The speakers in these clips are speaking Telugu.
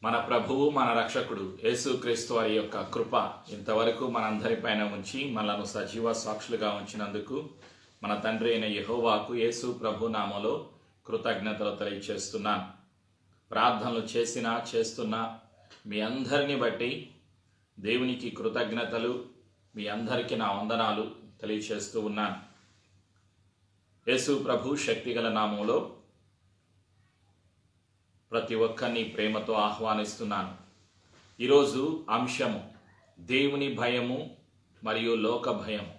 మన ప్రభువు మన రక్షకుడు యేసుక్రీస్తు వారి యొక్క కృప ఇంతవరకు మనందరిపైన ఉంచి మనలను సజీవ సాక్షులుగా ఉంచినందుకు మన తండ్రి అయిన యెహోవాకు యేసు ప్రభు నామములో కృతజ్ఞతలు తెలియజేస్తున్నాను. ప్రార్థనలు చేస్తున్నా మీ అందరిని బట్టి దేవునికి కృతజ్ఞతలు, మీ అందరికీ నా వందనాలు తెలియజేస్తూ ఉన్నాను. యేసు ప్రభు శక్తిగల నామములో ప్రతి ఒక్కరిని ప్రేమతో ఆహ్వానిస్తున్నాను. ఈరోజు అంశము దేవుని భయము మరియు లోక భయము.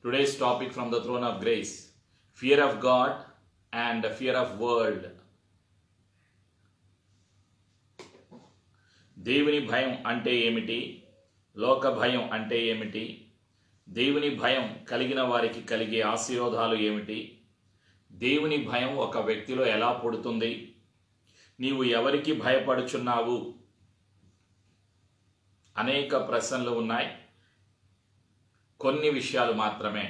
Today's topic from the throne of grace, fear of God and fear of world. దేవుని భయం అంటే ఏమిటి? లోక భయం అంటే ఏమిటి? దేవుని భయం కలిగిన వారికి కలిగే ఆశీర్వాదాలు ఏమిటి? దేవుని భయం ఒక వ్యక్తిలో ఎలా పుడుతుంది? నీవు ఎవరికి భయపడుచున్నావు? అనేక ప్రశ్నలు ఉన్నాయి. కొన్ని విషయాలు మాత్రమే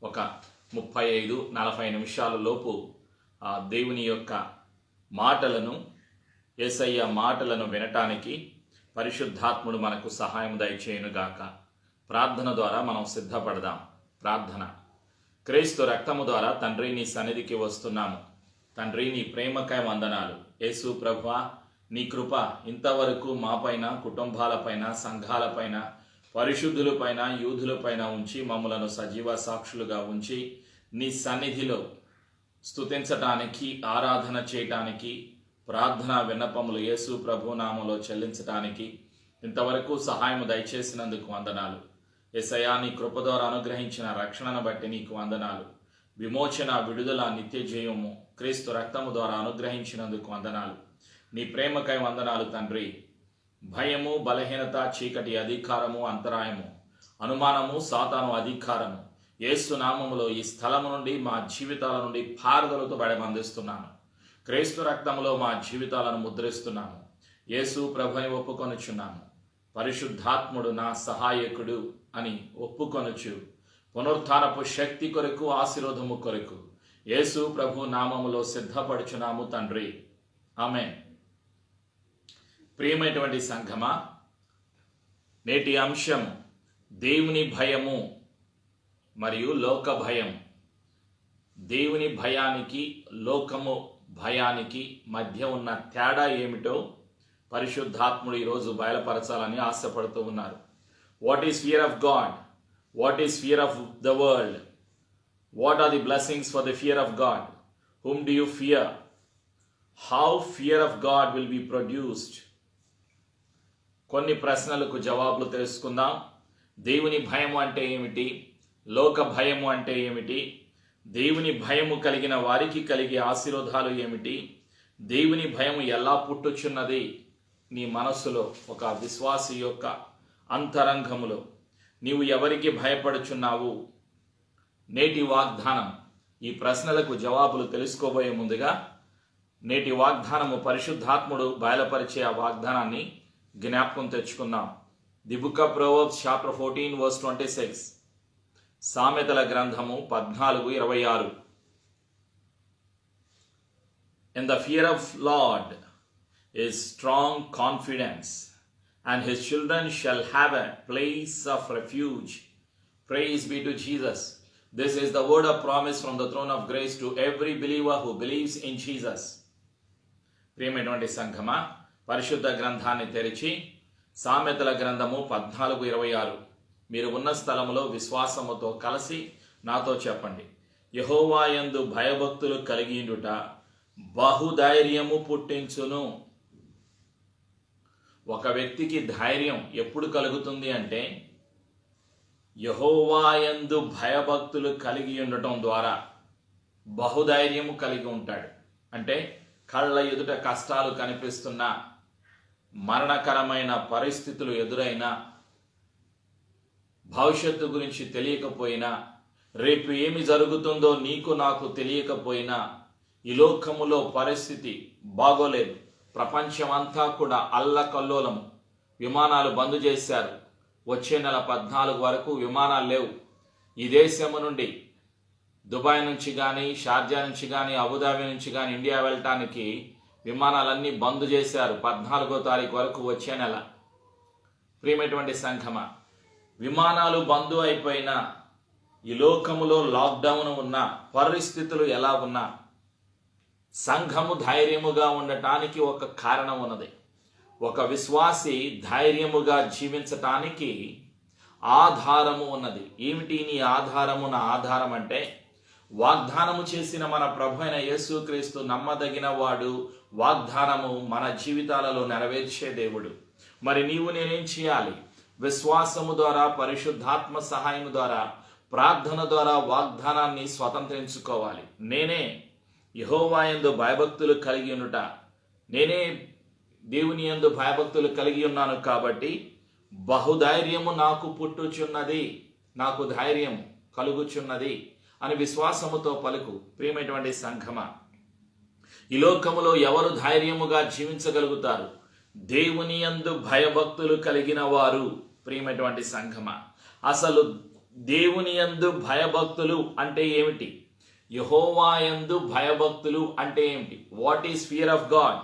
ఒక 35-40 నిమిషాల లోపు దేవుని యొక్క మాటలను, యేసయ్య మాటలను వినటానికి పరిశుద్ధాత్ముడు మనకు సహాయం దయచేయునుగాక. ప్రార్థన ద్వారా మనం సిద్ధపడదాం. ప్రార్థన. క్రీస్తు రక్తము ద్వారా తండ్రి నీ సన్నిధికి వస్తున్నాము. తండ్రి నీ ప్రేమకై వందనాలు. యేసు ప్రభువా, నీ కృప ఇంతవరకు మాపైన, కుటుంబాలపైన, సంఘాలపైన, పరిశుద్ధులపైన, యూదులపైన ఉంచి మమ్మలను సజీవ సాక్షులుగా ఉంచి నీ సన్నిధిలో స్తుతించటానికి, ఆరాధన చేయటానికి, ప్రార్థన విన్నపములు యేసు ప్రభు నామములో చెల్లించటానికి ఇంతవరకు సహాయం దయచేసినందుకు వందనాలు. యేసయ్యా, నీ కృప ద్వారా అనుగ్రహించిన రక్షణను బట్టి నీకు వందనాలు. విమోచన, విడుదల, నిత్య జయము క్రీస్తు రక్తము ద్వారా అనుగ్రహించినందుకు వందనాలు. నీ ప్రేమకై వందనాలు తండ్రి. భయము, బలహీనత, చీకటి అధికారము, అంతరాయము, అనుమానము, సాతాను అధికారము యేసు నామములో ఈ స్థలము నుండి మా జీవితాల నుండి పారదలతో బయటబంధిస్తున్నాను. క్రీస్తు రక్తములో మా జీవితాలను ముద్రిస్తున్నాను. యేసు ప్రభుని ఒప్పుకొనుచున్నాను. పరిశుద్ధాత్ముడు నా సహాయకుడు అని ఒప్పుకొనుచు పునరుత్థానపు శక్తి కొరకు, ఆశీర్వాదము కొరకు యేసు ప్రభు నామములో సిద్ధపడుచున్నాము తండ్రి. ఆమేన్. ప్రియమైనటువంటి సంఘమా, నేటి అంశం దేవుని భయము మరియు లోక భయం. దేవుని భయానికి, లోకము భయానికి మధ్య ఉన్న తేడా ఏమిటో పరిశుద్ధాత్ముడు ఈరోజు బయలుపరచాలని ఆశపడుతూ ఉన్నారు. What is fear of God? What is fear of the world? What are the blessings for the fear of God? Whom do you fear? How fear of God will be produced? కొన్ని ప్రశ్నలకు జవాబులు తెలుసుకుందాం. దేవుని భయము అంటే ఏమిటి? లోక భయము అంటే ఏమిటి? దేవుని భయము కలిగిన వారికి కలిగే ఆశీర్వాదాలు ఏమిటి? దేవుని భయము ఎలా పుట్టుచున్నది? నీ మనస్సులో, ఒక విశ్వాసి యొక్క అంతరంగములో నీవు ఎవరికి భయపడుచున్నావు? నేటి వాగ్దానం. ఈ ప్రశ్నలకు జవాబులు తెలుసుకోబోయే ముందుగా నేటి వాగ్దానము పరిశుద్ధాత్ముడు బయలుపరిచే ఆ వాగ్దానాన్ని జ్ఞాపకం తెచ్చుకుందాం. The book of Proverbs chapter 14 verse 26. సామెతల గ్రంథము 14:26. In the fear of Lord is strong confidence, and his children shall have a place of refuge. Praise be to Jesus. This is the word of promise from the throne of grace to every believer who believes in Jesus. ప్రియమైనటువంటి సంఘమా, పరిశుద్ధ గ్రంథాన్ని తెరిచి సామెతల గ్రంథము 14:26 మీరు ఉన్న స్థలములో విశ్వాసముతో కలిసి నాతో చెప్పండి. యెహోవా యందు భయభక్తులు కలిగియుండుట బహుధైర్యము పుట్టించును. ఒక వ్యక్తికి ధైర్యం ఎప్పుడు కలుగుతుంది అంటే యెహోవా యందు భయభక్తులు కలిగి ఉండటం ద్వారా బహుధైర్యము కలిగి ఉంటాడు. అంటే కళ్ళ ఎదుట కష్టాలు కనిపిస్తున్నా, మరణకరమైన పరిస్థితులు ఎదురైనా, భవిష్యత్తు గురించి తెలియకపోయినా, రేపు ఏమి జరుగుతుందో నీకు నాకు తెలియకపోయినా, ఈ లోకములో పరిస్థితి బాగోలేదు, ప్రపంచం అంతా కూడా అల్లకల్లోలము, విమానాలు బంద్ చేశారు, వచ్చే నెల 14 వరకు విమానాలు లేవు. ఈ దేశము నుండి దుబాయ్ నుంచి కానీ, షార్జా నుంచి కానీ, అబుదాబి నుంచి కానీ ఇండియా వెళ్ళటానికి విమానాలన్నీ బంద్ చేశారు 14వ తారీఖు వరకు వచ్చే నెల. ప్రియమైనటువంటి సంఘమా, విమానాలు బంద్ అయిపోయినా, ఈ లోకములో లాక్డౌన్ ఉన్న పరిస్థితులు ఎలా ఉన్నా సంఘము ధైర్యముగా ఉండటానికి ఒక కారణం ఉన్నది. ఒక విశ్వాసి ధైర్యముగా జీవించటానికి ఆధారము ఉన్నది. ఏమిటి నీ ఆధారము? నా ఆధారం అంటే వాగ్దానము చేసిన మన ప్రభు అయిన యేసుక్రీస్తు నమ్మదగిన వాడు. వాగ్దానము మన జీవితాలలో నెరవేర్చే దేవుడు. మరి నీవు నేనేం చేయాలి? విశ్వాసము ద్వారా, పరిశుద్ధాత్మ సహాయం ద్వారా, ప్రార్థన ద్వారా వాగ్దానాన్ని స్వతంత్రించుకోవాలి. నేనే యెహోవా యందు భయభక్తులు కలిగి ఉండుట, నేనే దేవుని యందు భయభక్తులు కలిగి ఉన్నాను కాబట్టి బహుధైర్యము నాకు పుట్టుచున్నది, నాకు ధైర్యం కలుగుచున్నది అని విశ్వాసముతో పలుకు. ప్రియమైనటువంటి సంఘమా, ఈ లోకములో ఎవరు ధైర్యముగా జీవించగలుగుతారు? దేవుని యందు భయభక్తులు కలిగిన వారు. ప్రియమైనటువంటి సంఘమా, అసలు దేవుని యందు భయభక్తులు అంటే ఏమిటి? యెహోవా యందు భయభక్తులు అంటే ఏమిటి? What is fear of God?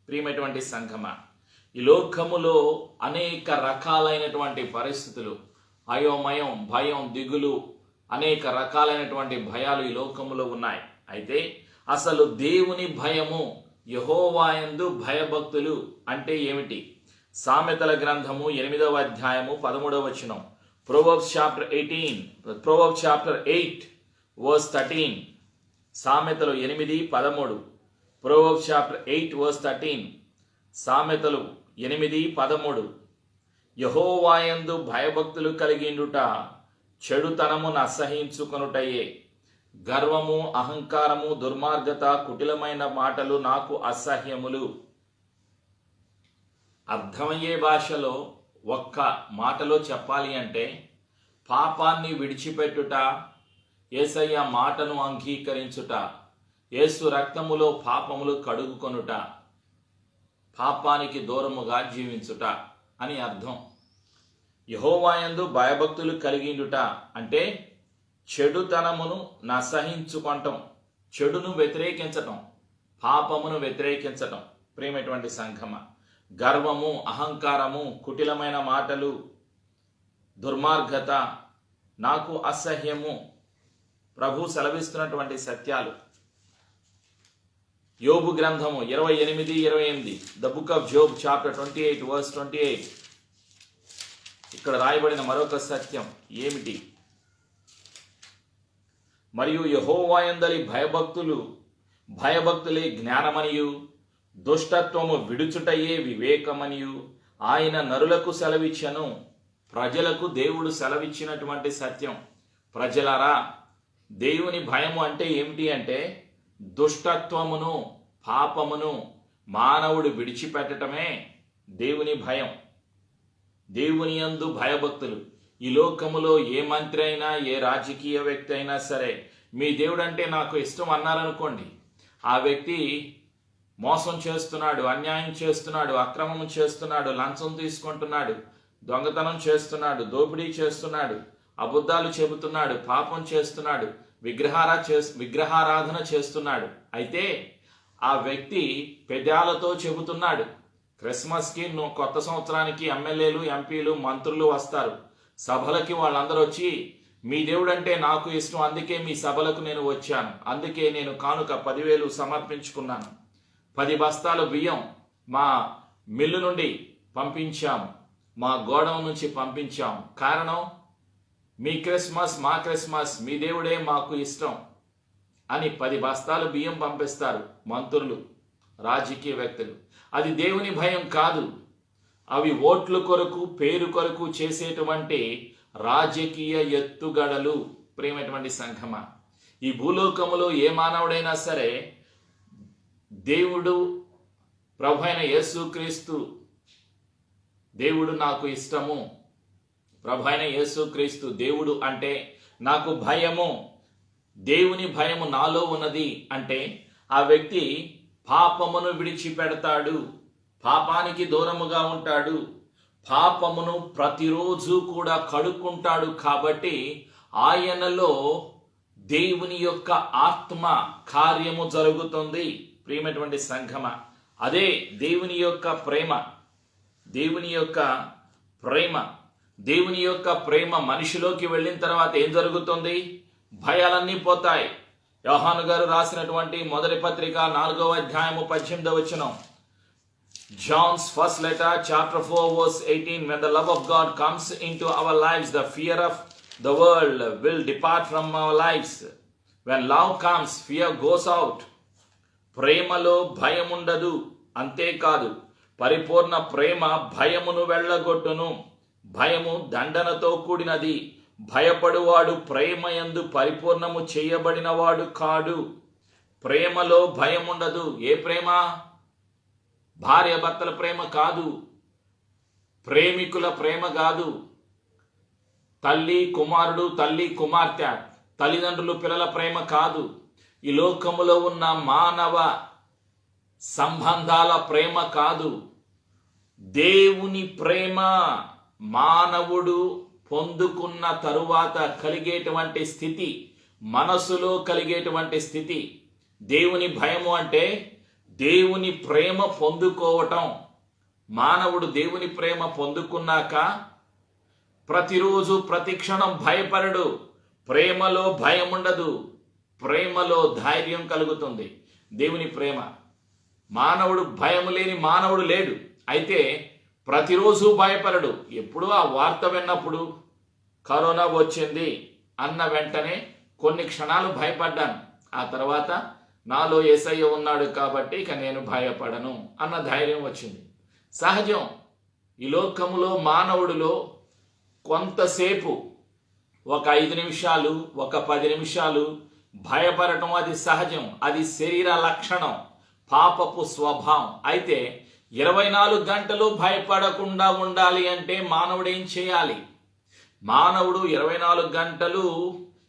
ప్రియమైనటువంటి సంఘమా, ఈ లోకములో అనేక రకాలైనటువంటి పరిస్థితులు, అయోమయం, భయం, దిగులు, అనేక రకాలైనటువంటి భయాలు ఈ లోకములో ఉన్నాయి. అయితే అసలు దేవుని భయము, యెహోవా యందు భయభక్తులు అంటే ఏమిటి? సామెతల గ్రంథము 8వ అధ్యాయము 13వ వచనం, Proverbs chapter 8 verse 13. సామెతలు 8:13. Proverbs chapter 8 verse 13. సామెతలు 8:13. యెహోవా యందు భయభక్తులు కలిగిండుట చెడుతనమును అసహించుకొనుటయే. గర్వము, అహంకారము, దుర్మార్గత, కుటిలమైన మాటలు నాకు అసహ్యములు. అర్థమయ్యే భాషలో ఒక్క మాటలో చెప్పాలి అంటే పాపాన్ని విడిచిపెట్టుట, యేసయ్య మాటను అంగీకరించుట, యేసు రక్తములో పాపములు కడుగుకొనుట, పాపానికి దూరముగా జీవించుట అని అర్థం. యెహోవా యందు భయభక్తులు కలిగిండుట అంటే చెడుతనమును నసహించుకొనటం, చెడును వ్యతిరేకించటం, పాపమును వ్యతిరేకించటం. ప్రియమైనటువంటి సంఘమా, గర్వము, అహంకారము, కుటిలమైన మాటలు, దుర్మార్గత నాకు అసహ్యము. ప్రభు సెలవిస్తున్నటువంటి సత్యాలు. యోబు గ్రంథము 28:28. The book of Job chapter 28 verse 28. ఇక్కడ రాయబడిన మరొక సత్యం ఏమిటి? మరియు యెహోవా యందలి భయభక్తులే జ్ఞానమనియు, దుష్టత్వము విడుచుటయే వివేకమనియు ఆయన నరులకు సెలవిచ్చెను. ప్రజలకు దేవుడు సెలవిచ్చినటువంటి సత్యం. ప్రజలారా, దేవుని భయము అంటే ఏమిటి అంటే దుష్టత్వమును, పాపమును మానవుడు విడిచిపెట్టడమే దేవుని భయం. దేవుని యందు భయభక్తులు. ఈ లోకములో ఏ మంత్రి అయినా, ఏ రాజకీయ వ్యక్తి అయినా సరే, మీ దేవుడు అంటే నాకు ఇష్టం అన్నారనుకోండి, ఆ వ్యక్తి మోసం చేస్తున్నాడు, అన్యాయం చేస్తున్నాడు, అక్రమం చేస్తున్నాడు, లంచం తీసుకుంటున్నాడు, దొంగతనం చేస్తున్నాడు, దోపిడీ చేస్తున్నాడు, అబద్ధాలు చెబుతున్నాడు, పాపం చేస్తున్నాడు, విగ్రహారాధన చేస్తున్నాడు. అయితే ఆ వ్యక్తి పెదాలతో చెబుతున్నాడు. క్రిస్మస్కి, కొత్త సంవత్సరానికి ఎమ్మెల్యేలు, ఎంపీలు, మంత్రులు వస్తారు సభలకి. వాళ్ళందరూ వచ్చి మీ దేవుడు అంటే నాకు ఇష్టం, అందుకే మీ సభలకు నేను వచ్చాను, అందుకే నేను కానుక 10,000 సమర్పించుకున్నాను, 10 బస్తాలు బియ్యం మా మిల్లు నుండి పంపించాము, మా గోడౌన్ నుంచి పంపించాము. కారణం మీ క్రిస్మస్, మా క్రిస్మస్, మీ దేవుడే మాకు ఇష్టం అని 10 బస్తాలు బియ్యం పంపిస్తారు మంత్రులు, రాజకీయ వ్యక్తులు. అది దేవుని భయం కాదు. అవి ఓట్ల కొరకు, పేరు కొరకు చేసేటువంటి రాజకీయ ఎత్తుగడలు. ప్రియమైనటువంటి సంఘమా, ఈ భూలోకములో ఏ మానవుడైనా సరే దేవుడు, ప్రభు అయిన యేసుక్రీస్తు దేవుడు నాకు ఇష్టము, ప్రభు అయిన యేసుక్రీస్తు దేవుడు అంటే నాకు భయము, దేవుని భయము నాలో ఉన్నది అంటే ఆ వ్యక్తి పాపమును విడిచిపెడతాడు, పాపానికి దూరముగా ఉంటాడు, పాపమును ప్రతిరోజు కూడా కడుక్కుంటాడు. కాబట్టి ఆయనలో దేవుని యొక్క ఆత్మ కార్యము జరుగుతుంది. ప్రియమైనటువంటి సంఘమ, అదే దేవుని యొక్క ప్రేమ. దేవుని యొక్క ప్రేమ దేవుని యొక్క ప్రేమ మనిషిలోకి వెళ్ళిన తర్వాత ఏం జరుగుతుంది? భయాలన్నీ పోతాయి. యోహాను గారు రాసినటువంటి మొదటి పత్రిక 4వ అధ్యాయము 18వ వచనం, John's first letter, chapter 4, verse 18, when the love of God comes into our lives, the fear of the world will depart from our lives. When love comes, fear goes out. ప్రేమలో భయం ఉండదు. అంతేకాదు, పరిపూర్ణ ప్రేమ భయమును వెళ్ళగొట్టును. భయము దండనతో కూడినది. భయపడువాడు ప్రేమయందు పరిపూర్ణము చేయబడినవాడు కాడు. ప్రేమలో భయం ఉండదు. ఏ ప్రేమ? భార్య భర్తల ప్రేమ కాదు, ప్రేమికుల ప్రేమ కాదు, తల్లి కుమారుడు, తల్లి కుమార్తె, తల్లిదండ్రులు పిల్లల ప్రేమ కాదు. ఈ లోకములో ఉన్న మానవ సంబంధాల ప్రేమ కాదు. దేవుని ప్రేమ మానవుడు పొందుకున్న తరువాత కలిగేటువంటి స్థితి, మనసులో కలిగేటువంటి స్థితి. దేవుని భయము అంటే దేవుని ప్రేమ పొందుకోవటం. మానవుడు దేవుని ప్రేమ పొందుకున్నాక ప్రతిరోజు ప్రతి క్షణం భయపడడు. ప్రేమలో భయం ఉండదు, ప్రేమలో ధైర్యం కలుగుతుంది. దేవుని ప్రేమ. మానవుడు భయం లేని మానవుడు లేడు. అయితే ప్రతిరోజు భయపడడు. ఎప్పుడూ ఆ వార్త విన్నప్పుడు కరోనా వచ్చింది అన్న వెంటనే కొన్ని క్షణాలు భయపడ్డాను. ఆ తర్వాత నాలో యేసయ్య ఉన్నాడు కాబట్టి ఇక నేను భయపడను అన్న ధైర్యం వచ్చింది. సహజం. ఈ లోకములో మానవుడిలో కొంతసేపు, ఒక 5 నిమిషాలు, ఒక 10 నిమిషాలు భయపడటం అది సహజం. అది శరీర లక్షణం, పాపపు స్వభావం. అయితే 24 గంటలు భయపడకుండా ఉండాలి అంటే మానవుడు ఏం చేయాలి? మానవుడు 24 గంటలు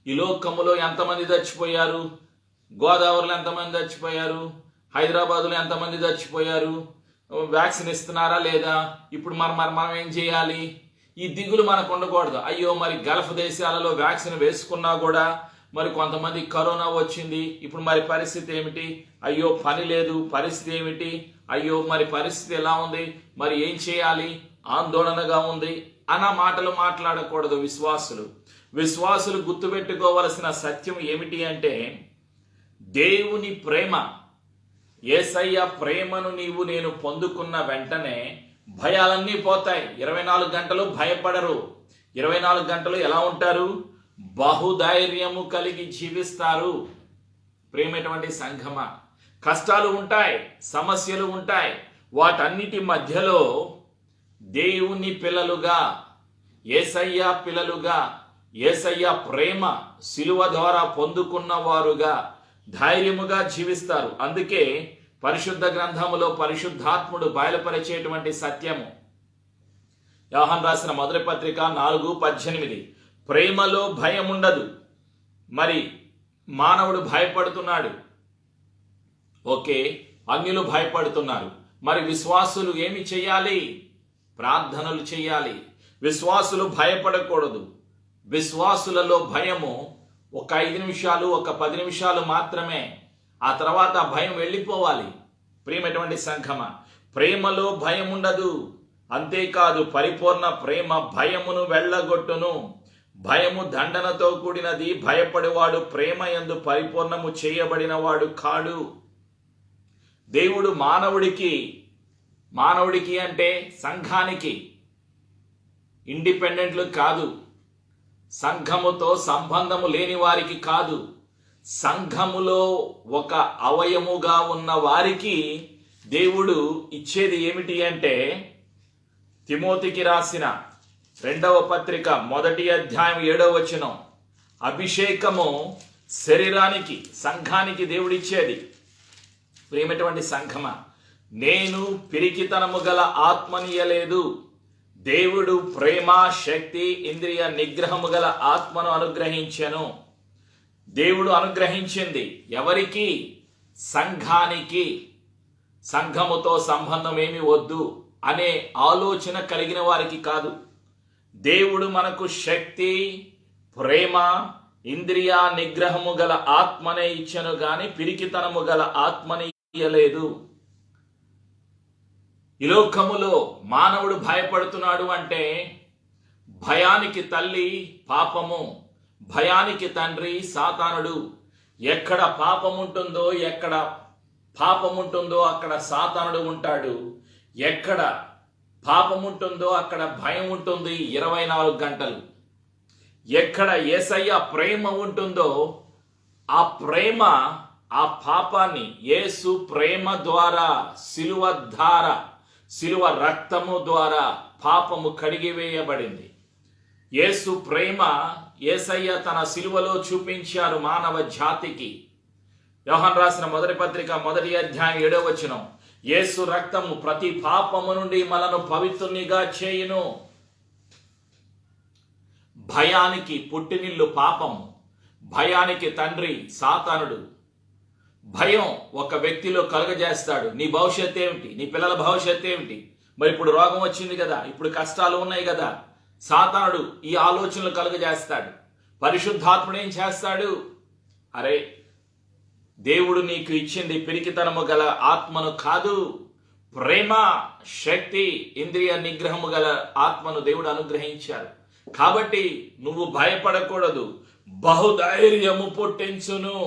ఈ లోకములో ఎంతమంది చచ్చిపోయారు? గోదావరిలో ఎంతమంది చచ్చిపోయారు? హైదరాబాదులో ఎంతమంది చచ్చిపోయారు? వ్యాక్సిన్ ఇస్తున్నారా లేదా? ఇప్పుడు మనం ఏం చేయాలి? ఈ దిగులు మనకు ఉండకూడదు. అయ్యో, మరి గల్ఫ్ దేశాలలో వ్యాక్సిన్ వేసుకున్నా కూడా మరి కొంతమంది కరోనా వచ్చింది, ఇప్పుడు మరి పరిస్థితి ఏమిటి? అయ్యో, పని లేదు, పరిస్థితి ఏమిటి? అయ్యో, మరి పరిస్థితి ఎలా ఉంది? మరి ఏం చేయాలి? ఆందోళనగా ఉంది అన్న మాటలు మాట్లాడకూడదు. విశ్వాసులు గుర్తుపెట్టుకోవలసిన సత్యం ఏమిటి అంటే దేవుని ప్రేమ. యేసయ్య ప్రేమను నేను పొందుకున్న వెంటనే భయాలన్నీ పోతాయి. 24 గంటలు భయపడరు. 24 గంటలు ఎలా ఉంటారు? బహుధైర్యము కలిగి జీవిస్తారు. ప్రేమటువంటి సంఘమ, కష్టాలు ఉంటాయి, సమస్యలు ఉంటాయి. వాటన్నిటి మధ్యలో దేవుని పిల్లలుగా, యేసయ్య పిల్లలుగా, యేసయ్య ప్రేమ శిలువ ద్వారా పొందుకున్న వారుగా ధైర్యముగా జీవిస్తారు. అందుకే పరిశుద్ధ గ్రంథములో పరిశుద్ధాత్ముడు బయలుపరిచేటువంటి సత్యము, యోహాను రాసిన మొదటి పత్రిక 4:18, ప్రేమలో భయం ఉండదు. మరి మానవుడు భయపడుతున్నాడు. ఓకే, అన్యులు భయపడుతున్నారు. మరి విశ్వాసులు ఏమి చేయాలి? ప్రార్థనలు చేయాలి. విశ్వాసులు భయపడకూడదు. విశ్వాసులలో భయము ఒక 5 నిమిషాలు, ఒక 10 నిమిషాలు మాత్రమే. ఆ తర్వాత భయం వెళ్ళిపోవాలి. ప్రియమైనటువంటి సంఘమ, ప్రేమలో భయం ఉండదు. అంతేకాదు, పరిపూర్ణ ప్రేమ భయమును వెళ్ళగొట్టును. భయము దండనతో కూడినది. భయపడేవాడు ప్రేమ యందు పరిపూర్ణము చేయబడినవాడు కాడు. దేవుడు మానవుడికి అంటే సంఘానికి, ఇండిపెండెంట్లు కాదు, సంఘముతో సంబంధము లేని వారికి కాదు, సంఘములో ఒక అవయముగా ఉన్న వారికి దేవుడు ఇచ్చేది ఏమిటి అంటే, తిమోతికి రాసిన 2వ పత్రిక 1వ అధ్యాయం 7వ వచనం, అభిషేకము శరీరానికి, సంఘానికి దేవుడిచ్చేది. ప్రేమటువంటి సంఘమ, నేను పిరికితనము గల ఆత్మనియలేదు, దేవుడు ప్రేమ, శక్తి, ఇంద్రియ నిగ్రహము గల ఆత్మను అనుగ్రహించెను. దేవుడు అనుగ్రహించింది ఎవరికి? సంఘానికి. సంఘముతో సంబంధం ఏమి వద్దు అనే ఆలోచన కలిగిన వారికి కాదు. దేవుడు మనకు శక్తి, ప్రేమ, ఇంద్రియ నిగ్రహము గల ఆత్మనే ఇచ్చెను గాని పిరికితనము గల ఆత్మని ఇయ్యలేదు. ఈ లోకములో మానవుడు భయపడుతున్నాడు అంటే భయానికి తల్లి పాపము, భయానికి తండ్రి సాతానుడు. ఎక్కడ పాపం ఉంటుందో, ఎక్కడ పాపం ఉంటుందో అక్కడ సాతానుడు ఉంటాడు. ఎక్కడ పాపం ఉంటుందో అక్కడ భయం ఉంటుంది 24 గంటలు. ఎక్కడ యేసయ్య ప్రేమ ఉంటుందో ఆ ప్రేమ, ఆ పాపాన్ని యేసు ప్రేమ ద్వారా, శిలువ ధార, శిలువ రక్తము ద్వారా పాపము కడిగివేయబడింది. యేసు ప్రేమ యేసయ్య తన శిలువలో చూపించారు మానవ జాతికి. యోహాను రాసిన మొదటి పత్రిక 1వ అధ్యాయం 7వ వచనం, యేసు రక్తము ప్రతి పాపము నుండి మనను పవిత్రునిగా చేయును. భయానికి పుట్టినిల్లు పాపము, భయానికి తండ్రి సాతానుడు. భయం ఒక వ్యక్తిలో కలుగజేస్తాడు. నీ భవిష్యత్ ఏమిటి, నీ పిల్లల భవిష్యత్ ఏమిటి, మరి ఇప్పుడు రోగం వచ్చింది కదా, ఇప్పుడు కష్టాలు ఉన్నాయి కదా. సాతానుడు ఈ ఆలోచనలు కలుగజేస్తాడు. పరిశుద్ధాత్ముడు ఏం చేస్తాడు? అరే, దేవుడు నీకు ఇచ్చింది పిరికితనము గల ఆత్మను కాదు, ప్రేమ, శక్తి, ఇంద్రియ నిగ్రహము గల ఆత్మను దేవుడు అనుగ్రహించారు. కాబట్టి నువ్వు భయపడకూడదు, బహుధైర్యము పుట్టించును.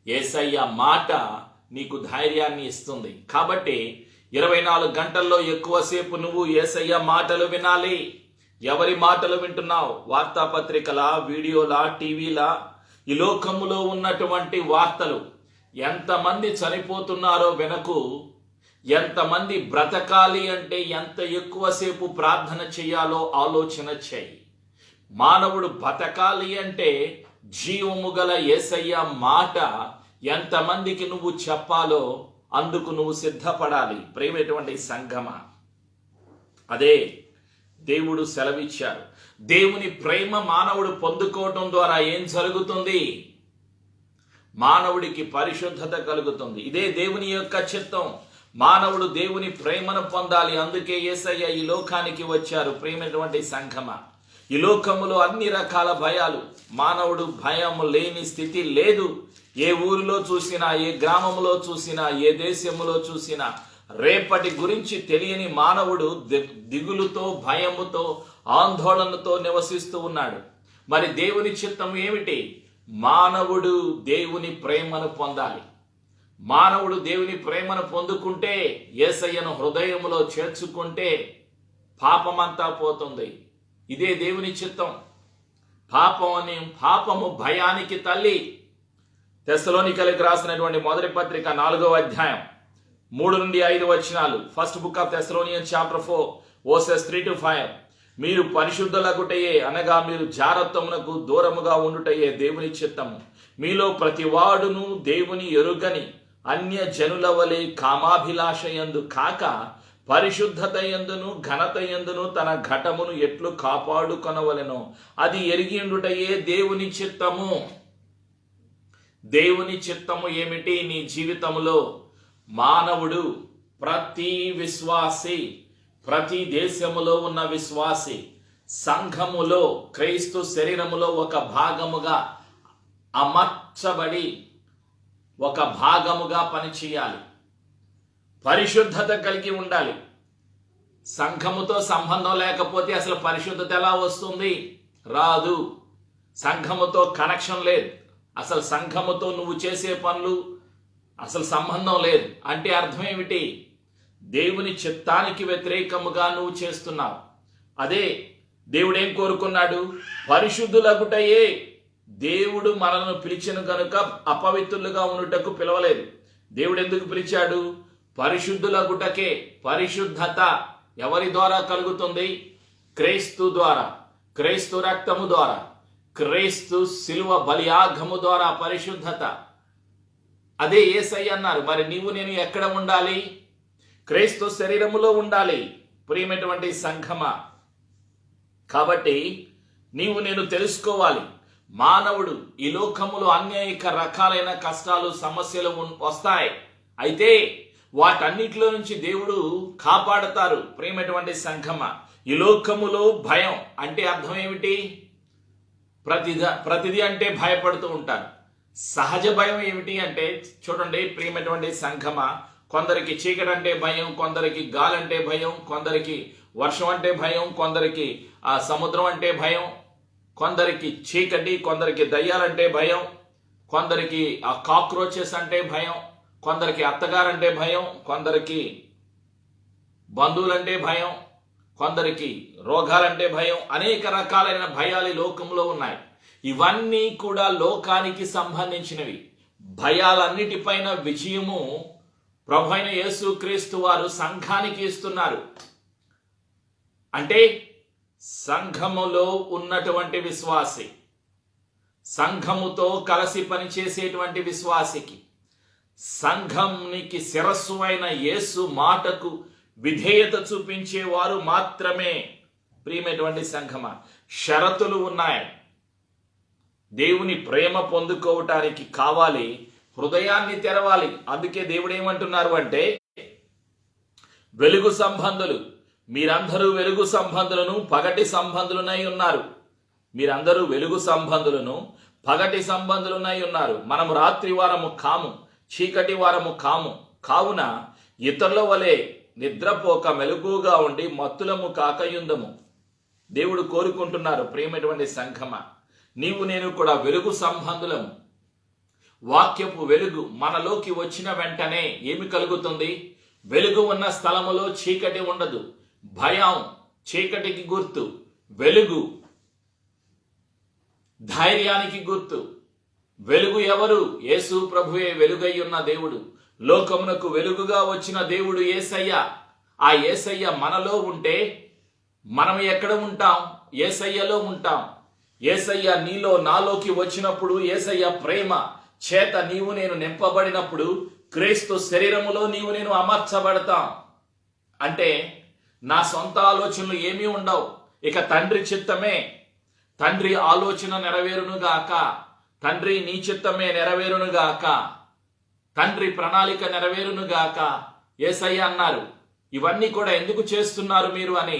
యేసయ్య మాట నీకు ధైర్యాన్ని ఇస్తుంది. కాబట్టి 24 గంటల్లో ఎక్కువసేపు నువ్వు యేసయ్య మాటలు వినాలి. ఎవరి మాటలు వింటున్నావు? వార్తాపత్రికలా, వీడియోలా, టీవీలా? ఈ లోకములో ఉన్నటువంటి వార్తలు, ఎంతమంది చనిపోతున్నారో వెనకు, ఎంతమంది బ్రతకాలి అంటే ఎంత ఎక్కువసేపు ప్రార్థన చేయాలో ఆలోచన చేయి. మానవుడు బతకాలి అంటే జీవము గల యేసయ్య మాట ఎంతమందికి నువ్వు చెప్పాలో అందుకు నువ్వు సిద్ధపడాలి. ప్రేమటువంటి సంగమ, అదే దేవుడు సెలవిచ్చారు. దేవుని ప్రేమ మానవుడు పొందుకోవటం ద్వారా ఏం జరుగుతుంది? మానవుడికి పరిశుద్ధత కలుగుతుంది. ఇదే దేవుని యొక్క చిత్తం. మానవుడు దేవుని ప్రేమను పొందాలి. అందుకే యేసయ్య ఈ లోకానికి వచ్చారు. ప్రేమటువంటి సంఘమ, ఈ లోకములో అన్ని రకాల భయాలు, మానవుడు భయం లేని స్థితి లేదు. ఏ ఊరిలో చూసినా, ఏ గ్రామంలో చూసినా, ఏ దేశంలో చూసినా రేపటి గురించి తెలియని మానవుడు దిగులుతో, భయముతో, ఆందోళనతో నివసిస్తూ ఉన్నాడు. మరి దేవుని చిత్తం ఏమిటి? మానవుడు దేవుని ప్రేమను పొందాలి. మానవుడు దేవుని ప్రేమను పొందుకుంటే, యేసయ్యను హృదయములో చేర్చుకుంటే పాపమంతా పోతుంది. ఇదే దేవుని చిత్తం. పాపము భయానికి తల్లి. తెస్సలోనికలకు రాసినటువంటి మొదటి పత్రిక 4వ అధ్యాయం 3 నుండి 5 వచనాలు. First book of Thessalonians chapter 4 versus 3 to 5. మీరు పరిశుద్ధులగుటయే, అనగా మీరు జారత్వమునకు దూరముగా ఉండుటయే దేవుని చిత్తము. మీలో ప్రతివాడును దేవుని ఎరుగని అన్య జనుల వలె కామాభిలాషయందు కాక పరిశుద్ధత యందును ఘనత యందును తన ఘటమును ఎట్లు కాపాడుకొనవలెనో అది ఎరిగిండుటయే దేవుని చిత్తము. దేవుని చిత్తము ఏమిటి నీ జీవితంలో? మానవుడు, ప్రతి విశ్వాసి, ప్రతి దేశములో ఉన్న విశ్వాసి సంఘములో, క్రైస్తు శరీరములో ఒక భాగముగా అమర్చబడి ఒక భాగముగా పనిచేయాలి. పరిశుద్ధత కలిగి ఉండాలి. సంఘముతో సంబంధం లేకపోతే అసలు పరిశుద్ధత ఎలా వస్తుంది? రాదు. సంఘముతో కనెక్షన్ లేదు. అసలు సంఘముతో నువ్వు చేసే పనులు అసలు సంబంధం లేదు అంటే అర్థం ఏమిటి? దేవుని చిత్తానికి వ్యతిరేకముగా నువ్వు చేస్తున్నావు. అదే దేవుడు ఏం కోరుకున్నాడు? పరిశుద్ధులగుటయే. దేవుడు మనల్ని పిలిచిన కనుక అపవిత్రులుగా ఉండుటకు పిలవలేదు. దేవుడు ఎందుకు పిలిచాడు? పరిశుద్ధులగుటకే. పరిశుద్ధత ఎవరి ద్వారా కలుగుతుంది? క్రీస్తు ద్వారా, క్రీస్తు రక్తము ద్వారా, క్రీస్తు శిలువ బలియాగము ద్వారా పరిశుద్ధత. అదే యేసయ్య అన్నారు. మరి నీవు నేను ఎక్కడ ఉండాలి? క్రీస్తు శరీరములో ఉండాలి. ప్రియమైనటువంటి సంఘమ, కాబట్టి నీవు నేను తెలుసుకోవాలి. మానవుడు ఈ లోకములో అనేక రకాలైన కష్టాలు, సమస్యలు వస్తాయి. అయితే వాటన్నిటిలో నుంచి దేవుడు కాపాడతారు. ప్రియమైనటువంటి సంఘమ, ఈ లోకములో భయం అంటే అర్థం ఏమిటి? ప్రతిదీ అంటే భయపడుతూ ఉంటారు. సహజ భయం ఏమిటి అంటే చూడండి ప్రియమైనటువంటి సంఘమ, కొందరికి చీకటి అంటే భయం, కొందరికి గాలి అంటే భయం, కొందరికి వర్షం అంటే భయం, కొందరికి ఆ సముద్రం అంటే భయం, కొందరికి చీకటి, కొందరికి దయ్యాలంటే భయం, కొందరికి ఆ కాక్రోచెస్ అంటే భయం, కొందరికి అత్తగారంటే భయం, కొందరికి బంధువులంటే భయం, కొందరికి రోగాలంటే భయం. అనేక రకాలైన భయాలు లోకంలో ఉన్నాయి. ఇవన్నీ కూడా లోకానికి సంబంధించినవి. భయాలన్నిటిపైన విజయము ప్రభువైన యేసుక్రీస్తు వారు సంఘానికి ఇస్తున్నారు. అంటే సంఘములో ఉన్నటువంటి విశ్వాసి, సంఘముతో కలిసి పనిచేసేటువంటి విశ్వాసికి, సంఘానికి శిరస్సు అయిన యేసు మాటకు విధేయత చూపించేవారు మాత్రమే. ప్రియమైనటువంటి సంఘమా, షరతులు ఉన్నాయి. దేవుని ప్రేమ పొందుకోవటానికి కావాలి, హృదయాన్ని తెరవాలి. అందుకే దేవుడు ఏమంటున్నారు అంటే, వెలుగు సంబంధులు, మీరందరూ వెలుగు సంబంధులను పగటి సంబంధులనై ఉన్నారు. మీరందరూ వెలుగు సంబంధులను పగటి సంబంధులనై ఉన్నారు. మనం రాత్రి వారము కాము, చీకటి వారము కాము. కావున ఇతరుల వలె నిద్రపోక మెలకుగా ఉండి మత్తులము కాకయుందము. దేవుడు కోరుకుంటున్నారు, ప్రియమైనటువంటి సంఘమా, నీవు నేను కూడా వెలుగు సంబంధులము. వాక్యపు వెలుగు మనలోకి వచ్చిన వెంటనే ఏమి కలుగుతుంది? వెలుగు ఉన్న స్థలములో చీకటి ఉండదు. భయం చీకటికి గుర్తు, వెలుగు ధైర్యానికి గుర్తు. వెలుగు ఎవరు? యేసు ప్రభువే వెలుగై ఉన్న దేవుడు. లోకమునకు వెలుగుగా వచ్చిన దేవుడు యేసయ్య. ఆ యేసయ్య మనలో ఉంటే మనం ఎక్కడ ఉంటాం? యేసయ్యలో ఉంటాం. యేసయ్య నీలో నాలోకి వచ్చినప్పుడు, యేసయ్య ప్రేమ చేత నీవు నేను నింపబడినప్పుడు, క్రీస్తు శరీరములో నీవు నేను అమర్చబడతాం. అంటే నా సొంత ఆలోచనలు ఏమీ ఉండవు. ఇక తండ్రి చిత్తమే, తండ్రి ఆలోచన నెరవేరునుగాక, తండ్రి నీ చిత్తమే నెరవేరునుగాక, తండ్రి ప్రణాళిక నెరవేరునుగాక యేసయ్య అన్నారు. ఇవన్నీ కూడా ఎందుకు చేస్తున్నారు మీరు అని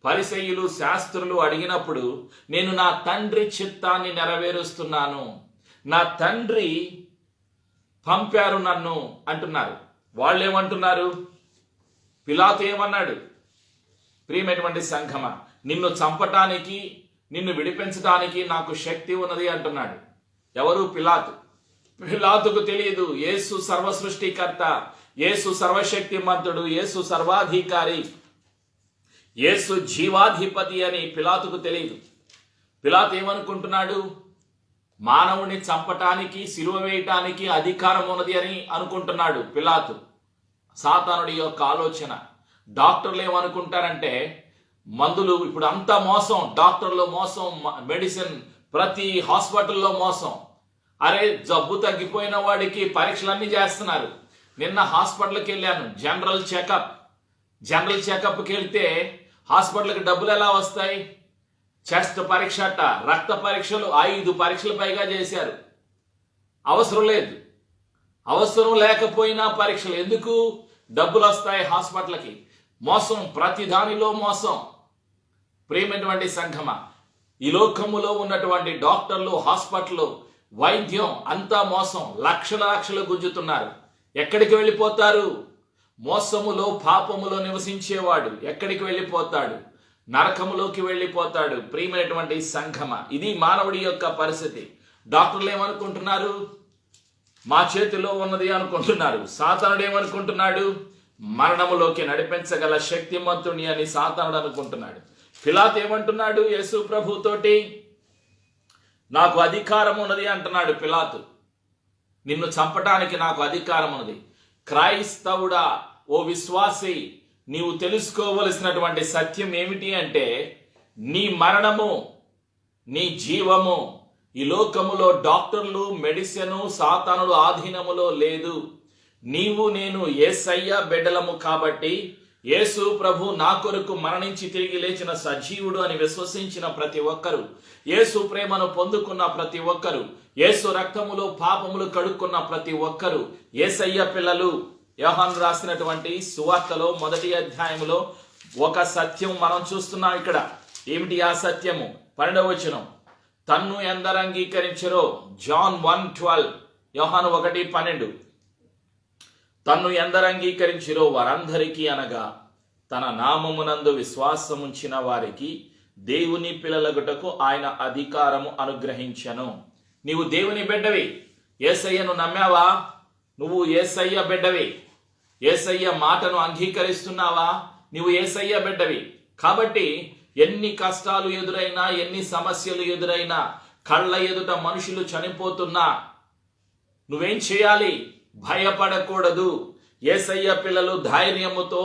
పరిసయ్యులు శాస్త్రులు అడిగినప్పుడు, నేను నా తండ్రి చిత్తాన్ని నెరవేరుస్తున్నాను, నా తండ్రి పంపారు నన్ను అంటున్నారు. వాళ్ళు ఏమంటున్నారు? పిలాతు ఏమన్నాడు? ప్రియమైనటువంటి సంఘమా, నిన్ను చంపటానికి, నిన్ను విడిపించడానికి నాకు శక్తి ఉన్నది అంటున్నాడు. ఎవరు? పిలాతు. పిలాతుకు తెలియదు యేసు సర్వసృష్టికర్త, యేసు సర్వశక్తిమంతుడు, యేసు సర్వాధికారి, యేసు జీవాధిపతి అని పిలాతుకు తెలియదు. పిలాతు ఏమనుకుంటున్నాడు? మానవుని చంపటానికి, సిలువ వేయటానికి అధికారం ఉన్నది అని అనుకుంటున్నాడు పిలాతు. సాతానుడి యొక్క ఆలోచన. డాక్టర్లు ఏమనుకుంటారంటే, మందులు ఇప్పుడు అంతా మోసం, డాక్టర్లో మోసం, మెడిసిన్ ప్రతి హాస్పిటల్లో మోసం. అరే, జబ్బు తగ్గిపోయిన వాడికి పరీక్షలన్నీ చేస్తున్నారు. నిన్న హాస్పిటల్కి వెళ్ళాను, జనరల్ చెకప్కి వెళ్తే హాస్పిటల్కి డబ్బులు ఎలా వస్తాయి? చెస్ట్ పరీక్ష అట్ట, రక్త పరీక్షలు 5 పరీక్షలు పైగా చేశారు. అవసరం లేదు, అవసరం లేకపోయినా పరీక్షలు ఎందుకు? డబ్బులు వస్తాయి హాస్పిటల్కి. మోసం, ప్రతి దానిలో మోసం. ప్రియమైనటువంటి సంఘమా, ఈ లోకములో ఉన్నటువంటి డాక్టర్లు, హాస్పిటల్, వైద్యం అంతా మోసం. లక్షలు గుంజుతున్నారు. ఎక్కడికి వెళ్ళిపోతారు? మోసములో, పాపములో నివసించేవాడు ఎక్కడికి వెళ్ళిపోతాడు? నరకములోకి వెళ్ళిపోతాడు. ప్రియమైనటువంటి సంఘమా, ఇది మానవుడి యొక్క పరిస్థితి. డాక్టర్లు ఏమనుకుంటున్నారు? మా చేతిలో ఉన్నది అనుకుంటున్నారు. సాతానుడు ఏమనుకుంటున్నాడు? మరణములోకి నడిపించగల శక్తిమంతుని అని సాతానుడు అనుకుంటున్నాడు. పిలాతు ఏమంటున్నాడు యేసు ప్రభుతోటి? నాకు అధికారం ఉన్నది అంటున్నాడు పిలాతు. నిన్ను చంపటానికి నాకు అధికారం ఉన్నది. క్రైస్తవుడా, ఓ విశ్వాసి, నీవు తెలుసుకోవలసినటువంటి సత్యం ఏమిటి అంటే, నీ మరణము, నీ జీవము ఈ లోకములో డాక్టర్లు, మెడిసిన్, సాతానుడు ఆధీనములో లేదు. నీవు నేను యేసయ్య బిడ్డలము కాబట్టి, యేసు ప్రభు నా కొరకు మరణించి తిరిగి లేచిన సజీవుడు అని విశ్వసించిన ప్రతి ఒక్కరు, యేసు ప్రేమను పొందుకున్న ప్రతి ఒక్కరు, యేసు రక్తములో పాపములు కడుక్కున్న ప్రతి ఒక్కరు యేసయ్య పిల్లలు. యోహాను రాసినటువంటి సువార్తలో 1వ అధ్యాయములో ఒక సత్యం మనం చూస్తున్నాం ఇక్కడ. ఏమిటి ఆ సత్యము? 12వ వచనం, తన్ను ఎందరు అంగీకరించరో, జాన్ 1:12, యోహాను 1:12, తన్ను ఎందరు అంగీకరించిరో వారందరికీ అనగా తన నామమునందు విశ్వాసముంచిన వారికి దేవుని పిల్లలగుటకు ఆయన అధికారము అనుగ్రహించెను. నీవు దేవుని బిడ్డవి. యేసయ్యను నమ్మావా? నువ్వు యేసయ్య బిడ్డవి. యేసయ్య మాటను అంగీకరిస్తున్నావా? నువ్వు యేసయ్య బిడ్డవి. కాబట్టి ఎన్ని కష్టాలు ఎదురైనా, ఎన్ని సమస్యలు ఎదురైనా, కళ్ళ ఎదుట మనుషులు చనిపోతున్నా నువ్వేం చేయాలి? భయపడకూడదు. యేసయ్య పిల్లలు ధైర్యముతో,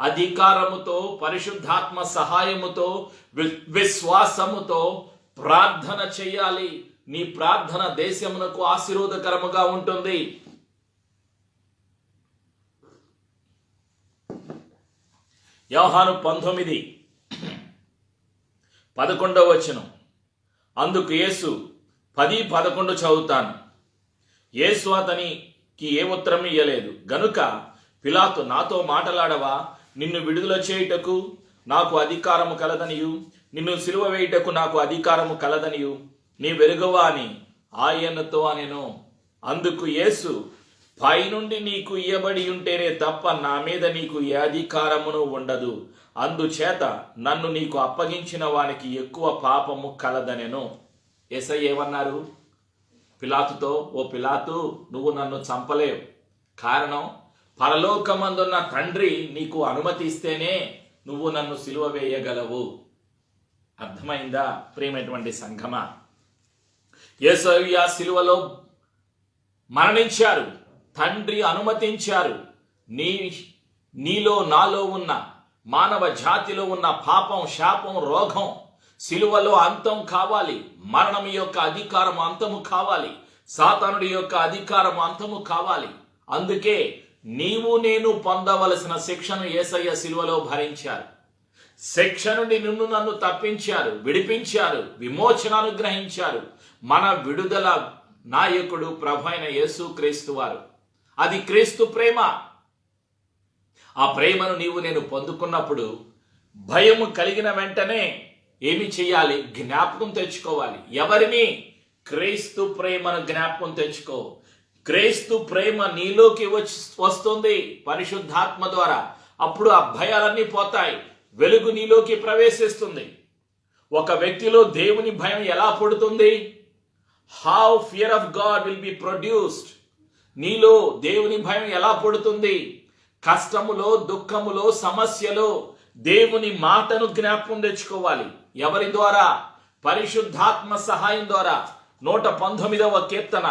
అధికారముతో, పరిశుద్ధాత్మ సహాయముతో, విశ్వాసముతో ప్రార్థన చేయాలి. నీ ప్రార్థన దేశమునకు ఆశీర్వాదకరముగా ఉంటుంది. యోహాను 19:11 అందుకు యేసు 10:11 చదువుతాను. యేసు అతనికి ఏ ఉత్తరం ఇయ్యలేదు గనుక పిలాతు, నాతో మాటలాడవా? నిన్ను విడుదల చేయుటకు నాకు అధికారము కలదనియు, నిన్ను సిలువ వేయుటకు నాకు అధికారము కలదనియు నీ వెరుగవా అని ఆయనతో అనెను. అందుకు యేసు, పైనుండి నీకు ఇయ్యబడి ఉంటేనే తప్ప నా మీద నీకు ఏ అధికారమును ఉండదు. అందుచేత నన్ను నీకు అప్పగించిన వానికి ఎక్కువ పాపము కలదనెను. యేసయ్య ఏమన్నారు పిలాతుతో? ఓ పిలాతు, నువ్వు నన్ను చంపలేవు. కారణం, పరలోకమందున్న తండ్రి నీకు అనుమతి ఇస్తేనే నువ్వు నన్ను సిలువ వేయగలవు. అర్థమైందా ప్రియమైనటువంటి సంఘమా? యేసయ్య సిలువలో మరణించారు. తండ్రి అనుమతించారు. నీలో నాలో ఉన్న మానవ జాతిలో ఉన్న పాపం, శాపం, రోగం సిలువలో అంతం కావాలి. మరణం యొక్క అధికారం అంతము కావాలి. సాతానుడి యొక్క అధికారం అంతము కావాలి. అందుకే నీవు నేను పొందవలసిన శిక్షను యేసయ్య సిలువలో భరించారు. శిక్ష నుండి నిన్ను నన్ను తప్పించారు, విడిపించారు, విమోచన అనుగ్రహించారు. మన విడుదల నాయకుడు ప్రభైన యేసు క్రీస్తు వారు. అది క్రీస్తు ప్రేమ. ఆ ప్రేమను నీవు నేను పొందుకున్నప్పుడు భయము కలిగిన వెంటనే ఏమి చేయాలి? జ్ఞాపకం తెచ్చుకోవాలి. ఎవరిని? క్రీస్తు ప్రేమను జ్ఞాపకం తెచ్చుకో. క్రీస్తు ప్రేమ నీలోకి వస్తుంది పరిశుద్ధాత్మ ద్వారా. అప్పుడు ఆ భయాలన్నీ పోతాయి. వెలుగు నీలోకి ప్రవేశిస్తుంది. ఒక వ్యక్తిలో దేవుని భయం ఎలా పుడుతుంది? How fear of God will be produced. నీలో దేవుని భయం ఎలా పుడుతుంది? కష్టములో, దుఃఖములో, సమస్యలో దేవుని మాటను జ్ఞాపకం తెచ్చుకోవాలి. ఎవరి ద్వారా? పరిశుద్ధాత్మ సహాయం ద్వారా. 119వ కీర్తన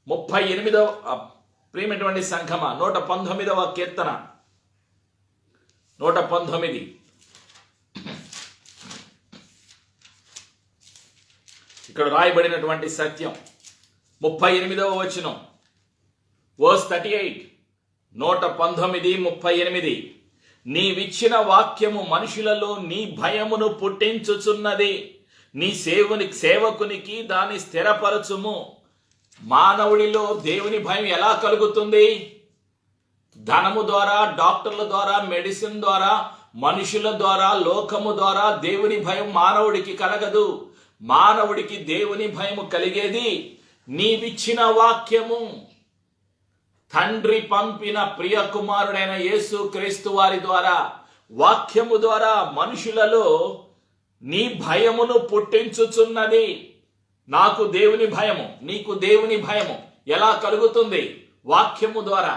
38వ ప్రియమైనటువంటి సంఘమా, 119వ కీర్తన 119 ఇక్కడ రాయబడినటువంటి సత్యం 38వ వచనం, వర్స్ 38, 119:38. నీవిచ్చిన వాక్యము మనుషులలో నీ భయమును పుట్టించుచున్నది. నీ సేవకునికి దాన్ని స్థిరపరచుము. మానవుడిలో దేవుని భయం ఎలా కలుగుతుంది? ధనము ద్వారా, డాక్టర్ల ద్వారా, మెడిసిన్ ద్వారా, మనుషుల ద్వారా, లోకము ద్వారా దేవుని భయం మానవుడికి కలగదు. మానవుడికి దేవుని భయము కలిగేది నీవిచ్చిన వాక్యము. తండ్రి పంపిన ప్రియ కుమారుడైన యేసు క్రీస్తు వారి ద్వారా, వాక్యము ద్వారా మనుషులలో నీ భయమును పుట్టించుచున్నది. నాకు దేవుని భయము, నీకు దేవుని భయము ఎలా కలుగుతుంది? వాక్యము ద్వారా.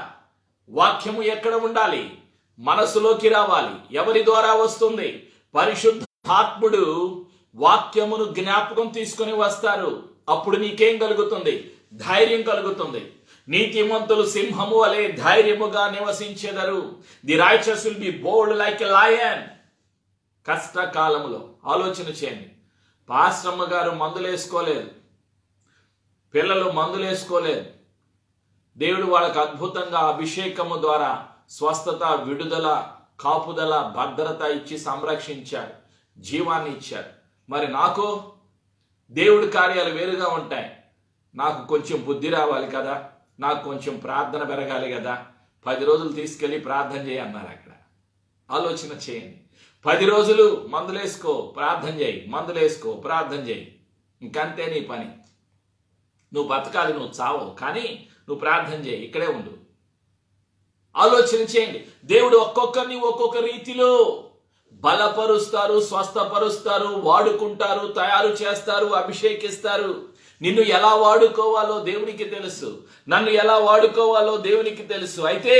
వాక్యము ఎక్కడ ఉండాలి? మనసులోకి రావాలి. ఎవరి ద్వారా వస్తుంది? పరిశుద్ధాత్ముడు వాక్యమును జ్ఞాపకం తీసుకుని వస్తారు. అప్పుడు నీకేం కలుగుతుంది? ధైర్యం కలుగుతుంది. నీతిమంతులు సింహము వలె ధైర్యముగా నివసించెదరు. The righteous will be bold like a lion. కష్టకాలములో ఆలోచన చేయండి. పాస్టమ్మ గారు మందులేసుకోలేదు, పిల్లలు మందులేసుకోలేదు. దేవుడు వాళ్ళకు అద్భుతంగా అభిషేకము ద్వారా స్వస్థత, విడుదల, కాపుదల, భద్రత ఇచ్చి సంరక్షించారు, జీవాన్ని ఇచ్చారు. మరి నాకు దేవుడి కార్యాలు వేరుగా ఉంటాయి. నాకు కొంచెం బుద్ధి రావాలి కదా, నాకు కొంచెం ప్రార్థన పెరగాలి కదా. 10 రోజులు తీసుకెళ్ళి ప్రార్థన చేయన్నారు అక్కడ. ఆలోచన చేయండి. 10 రోజులు మందులేసుకో, ప్రార్థన చేయి, మందులేసుకో, ప్రార్థన చేయి. ఇంకంతే నీ పని. నువ్వు బతకాలి, నువ్వు చావవు, కానీ నువ్వు ప్రార్థన చేయి, ఇక్కడే ఉండు. ఆలోచన చేయండి. దేవుడు ఒక్కొక్కరిని ఒక్కొక్క రీతిలో బలపరుస్తారు, స్వస్థపరుస్తారు, వాడుకుంటారు, తయారు చేస్తారు, అభిషేకిస్తారు. నిన్ను ఎలా వాడుకోవాలో దేవునికి తెలుసు, నన్ను ఎలా వాడుకోవాలో దేవునికి తెలుసు. అయితే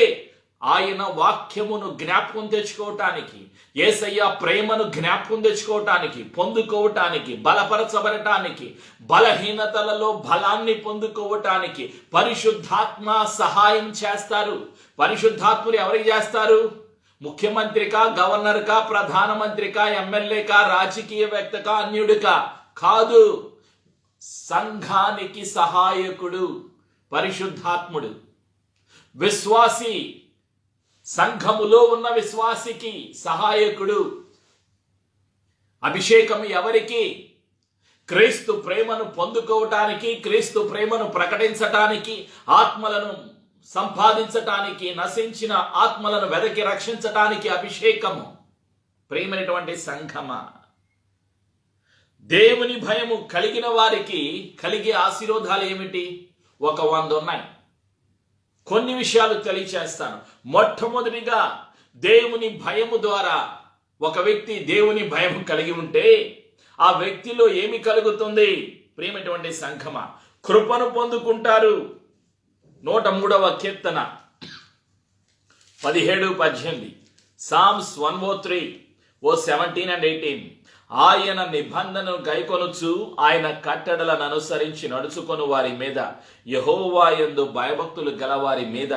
ఆయన వాక్యమును జ్ఞాపకం తెచ్చుకోవటానికి, యేసయ్య ప్రేమను జ్ఞాపకం తెచ్చుకోవటానికి, పొందుకోవటానికి, బలపరచబడటానికి, బలహీనతలలో బలాన్ని పొందుకోవటానికి పరిశుద్ధాత్మ సహాయం చేస్తారు. పరిశుద్ధాత్ములు ఎవరికి చేస్తారు? ముఖ్యమంత్రికా, గవర్నర్కా, ప్రధానమంత్రికా, ఎమ్మెల్యేకా, రాజకీయవేత్తకా, అన్యుడికా కాదు. సంఘానికి సహాయకుడు పరిశుద్ధాత్ముడు. విశ్వాసి, సంఘములో ఉన్న విశ్వాసికి సహాయకుడు. అభిషేకం ఎవరికి? క్రీస్తు ప్రేమను పొందుకోవటానికి, క్రీస్తు ప్రేమను ప్రకటించటానికి, ఆత్మలను సంపాదించటానికి, నశించిన ఆత్మలను వెదకి రక్షించటానికి అభిషేకము. ప్రియమైనటువంటి సంఘమా, దేవుని భయము కలిగిన వారికి కలిగే ఆశీర్వాదాలు ఏమిటి? 100 ఉన్నాయి. కొన్ని విషయాలు తెలియచేస్తాను. మొట్టమొదటిగా, దేవుని భయము ద్వారా ఒక వ్యక్తి దేవుని భయం కలిగి ఉంటే ఆ వ్యక్తిలో ఏమి కలుగుతుంది? ప్రియమైనటువంటి సంఘమా, కృపను పొందుకుంటారు. 103వ కీర్తన 17-18, Psalms 103 verse 17 and 18. ఆయన నిబంధనను గైకొనుచు ఆయన కట్టడలను అనుసరించి నడుచుకొని వారి మీద, యెహోవా యందు భయభక్తులు గలవారి మీద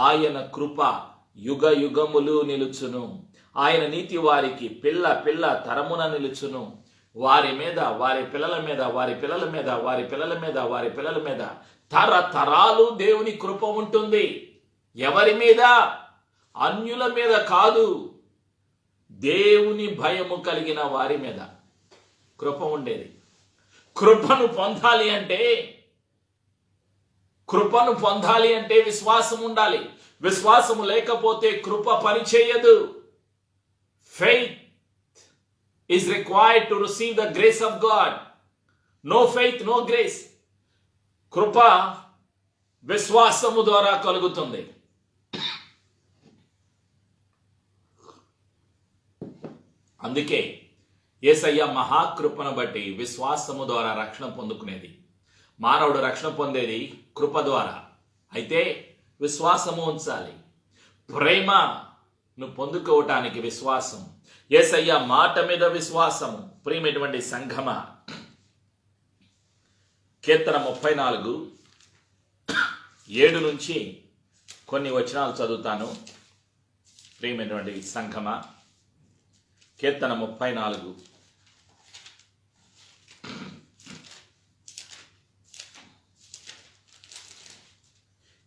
ఆయన కృప యుగ యుగములు నిలుచును. ఆయన నీతి వారికి పిల్ల పిల్ల తరమున నిలుచును. వారి మీద, వారి పిల్లల మీద, వారి పిల్లల మీద, వారి పిల్లల మీద, వారి పిల్లల మీద తరతరాలు దేవుని కృప ఉంటుంది. ఎవరి మీద? అన్యుల మీద కాదు, దేవుని భయము కలిగిన వారి మీద కృప ఉండేది. కృపను పొందాలి అంటే విశ్వాసం ఉండాలి. విశ్వాసము లేకపోతే కృప పనిచేయదు. Faith is required to receive the grace of God. No faith, no grace. కృప విశ్వాసము ద్వారా కలుగుతుంది. అందుకే యేసయ్య మహాకృపను బట్టి విశ్వాసము ద్వారా రక్షణ పొందుకునేది. మానవుడు రక్షణ పొందేది కృప ద్వారా. అయితే విశ్వాసము ఉంచాలి. ప్రేమను పొందుకోవటానికి విశ్వాసం, యేసయ్య మాట మీద విశ్వాసము. ప్రియమైనటువంటి సంఘమా, కీర్తన 34:7 నుంచి కొన్ని వచనాలు చదువుతాను. ప్రియమైనటువంటి సంఘమా, కీర్తన 34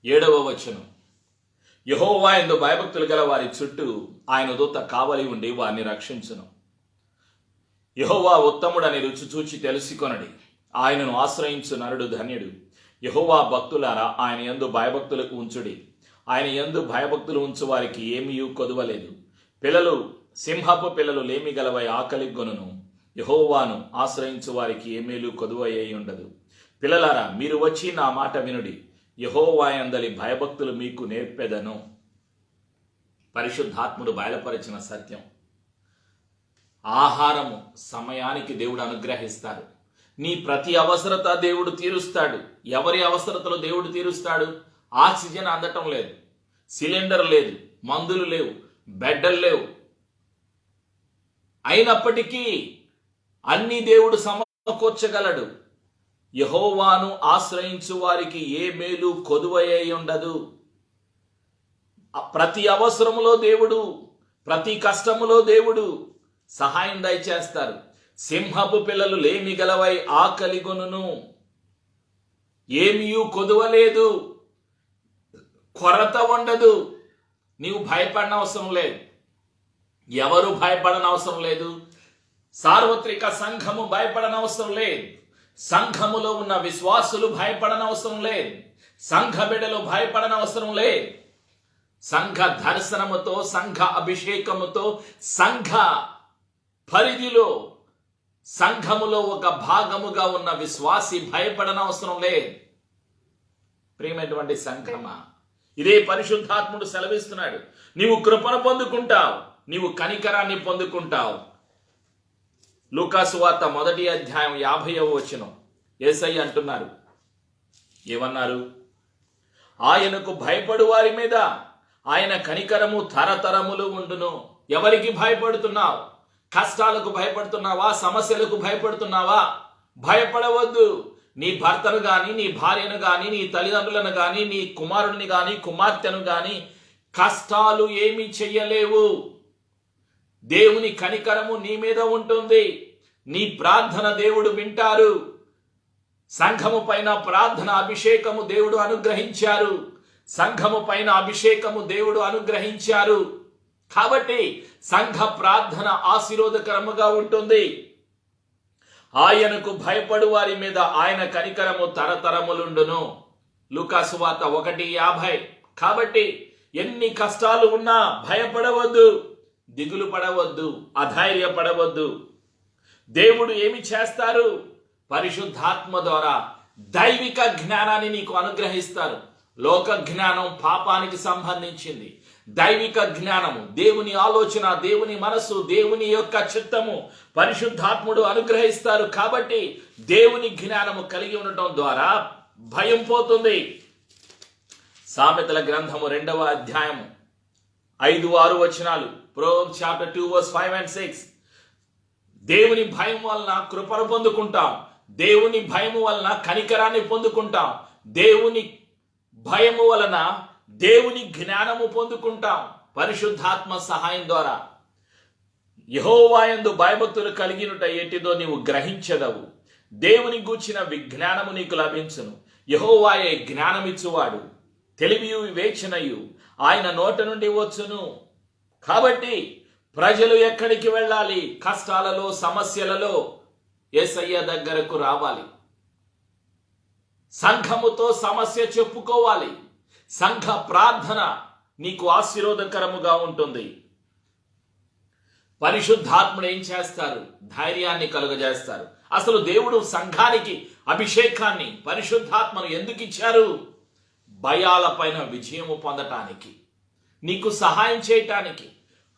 7వ వచనం. యెహోవా యందు భయభక్తులు గల వారి చుట్టూ ఆయన దూత కావలి ఉండి వారిని రక్షించును. యెహోవా ఉత్తముడని రుచి చూచి తెలుసుకొనడి. ఆయనను ఆశ్రయించు నరుడు ధన్యుడు. యెహోవా భక్తులారా, ఆయన యందు భయభక్తులకు ఉంచుడి. ఆయన యందు భయభక్తులు ఉంచు వారికి ఏమీ కొదువలేదు. పిల్లలు, సింహపు పిల్లలు లేమి గలవై ఆకలి గొనును. యెహోవాను ఆశ్రయించు వారికి ఏమీలు కొదువయ్యి ఉండదు. పిల్లలారా, మీరు వచ్చి నా మాట వినుడి. యెహోవా యందలి భయభక్తులు మీకు నేర్పెదను. పరిశుద్ధాత్ముడు బయలుపరిచిన సత్యం. ఆహారము సమయానికి దేవుడు అనుగ్రహిస్తాడు. నీ ప్రతి అవసరత దేవుడు తీరుస్తాడు. ఎవరి అవసరతలు దేవుడు తీరుస్తాడు? ఆక్సిజన్ అందటం లేదు, సిలిండర్ లేదు, మందులు లేవు, బెడ్డలు లేవు. అయినప్పటికీ అన్ని దేవుడు సమకూర్చగలడు. యెహోవాను ఆశ్రయించు వారికి ఏ మేలు కొదువయ్యి ఉండదు. ప్రతి అవసరములో దేవుడు, ప్రతి కష్టములో దేవుడు సహాయం దయచేస్తారు. సింహపు పిల్లలు లేమి గలవై ఆకలి గొనును. ఏమీ కొదువలేదు, కొరత ఉండదు. నీవు భయపడిన అవసరం లేదు. ఎవరు భయపడనవసరం లేదు. సార్వత్రిక సంఘము భయపడనవసరం లేదు. సంఘములో ఉన్న విశ్వాసులు భయపడనవసరం లేదు. సంఘ బిడ్డలు భయపడనవసరం లేదు. సంఘ దర్శనముతో, సంఘ అభిషేకముతో, సంఘ పరిధిలో, సంఘములో ఒక భాగముగా ఉన్న విశ్వాసి భయపడనవసరం లేదు. ప్రియమైనటువంటి సంఘమా, ఇదే పరిశుద్ధాత్ముడు సెలవిస్తున్నాడు. నీవు కృపను పొందుకుంటావు, నీవు కనికరాన్ని పొందుకుంటావు. లూకాసు వార్త 1వ అధ్యాయం 50వ వచనం యేసయ్య అంటున్నారు, ఏమన్నారు? ఆయనకు భయపడు వారి మీద ఆయన కనికరము తరతరములు ఉండును. ఎవరికి భయపడుతున్నావు? కష్టాలకు భయపడుతున్నావా? సమస్యలకు భయపడుతున్నావా? భయపడవద్దు. నీ భర్తను గాని, నీ భార్యను గాని, నీ తల్లిదండ్రులను గాని, నీ కుమారుడిని గాని, కుమార్తెను గాని కష్టాలు ఏమీ చెయ్యలేవు. దేవుని కనికరము నీ మీద ఉంటుంది. నీ ప్రార్థన దేవుడు వింటారు. సంఘము పైన ప్రార్థన అభిషేకము దేవుడు అనుగ్రహించారు. సంఘము పైన అభిషేకము దేవుడు అనుగ్రహించారు. కాబట్టి సంఘ ప్రార్థన ఆశీర్వాదకరముగా ఉంటుంది. ఆయనకు భయపడు వారి మీద ఆయన కనికరము తరతరములుండును. లూకాసు వార్త 1:50. కాబట్టి ఎన్ని కష్టాలు ఉన్నా భయపడవద్దు, దిగులు పడవద్దు, అధైర్యపడవద్దు. దేవుడు ఏమి చేస్తారు? పరిశుద్ధాత్మ ద్వారా దైవిక జ్ఞానాన్ని నీకు అనుగ్రహిస్తారు. లోక జ్ఞానం పాపానికి సంబంధించింది. దైవిక జ్ఞానము, దేవుని ఆలోచన, దేవుని మనస్సు, దేవుని యొక్క చిత్తము పరిశుద్ధాత్ముడు అనుగ్రహిస్తారు. కాబట్టి దేవుని జ్ఞానము కలిగి ఉండటం ద్వారా భయం పోతుంది. సామెతల గ్రంథము 2వ అధ్యాయము 5-6 వచనాలు. Proverbs chapter 2 verse 5 and 6. దేవుని భయం వలన కృపను పొందుకుంటాం. దేవుని భయము వలన కనికరాన్ని పొందుకుంటాం. దేవుని భయము వలన దేవుని జ్ఞానము పొందుకుంటాం పరిశుద్ధాత్మ సహాయం ద్వారా. యెహోవా యందు భయభక్తులు కలిగినుట ఎట్టిదో నీవు గ్రహించదవు. దేవుని గూర్చిన విజ్ఞానము నీకు లభించును. యెహోవాయే జ్ఞానమిచ్చువాడు, తెలివియు వివేచనయు ఆయన నోట నుండి వచ్చును. కాబట్టి ప్రజలు ఎక్కడికి వెళ్ళాలి? కష్టాలలో, సమస్యలలో యేసయ్య దగ్గరకు రావాలి. సంఘముతో సమస్య చెప్పుకోవాలి. సంఘ ప్రార్థన నీకు ఆశీర్వాదకరముగా ఉంటుంది. పరిశుద్ధాత్ముడు ఏం చేస్తారు? ధైర్యాన్ని కలుగజేస్తారు. అసలు దేవుడు సంఘానికి అభిషేకాన్ని, పరిశుద్ధాత్మను ఎందుకు ఇచ్చారు? భయాలపైన విజయము పొందటానికి, నీకు సహాయం చేయటానికి.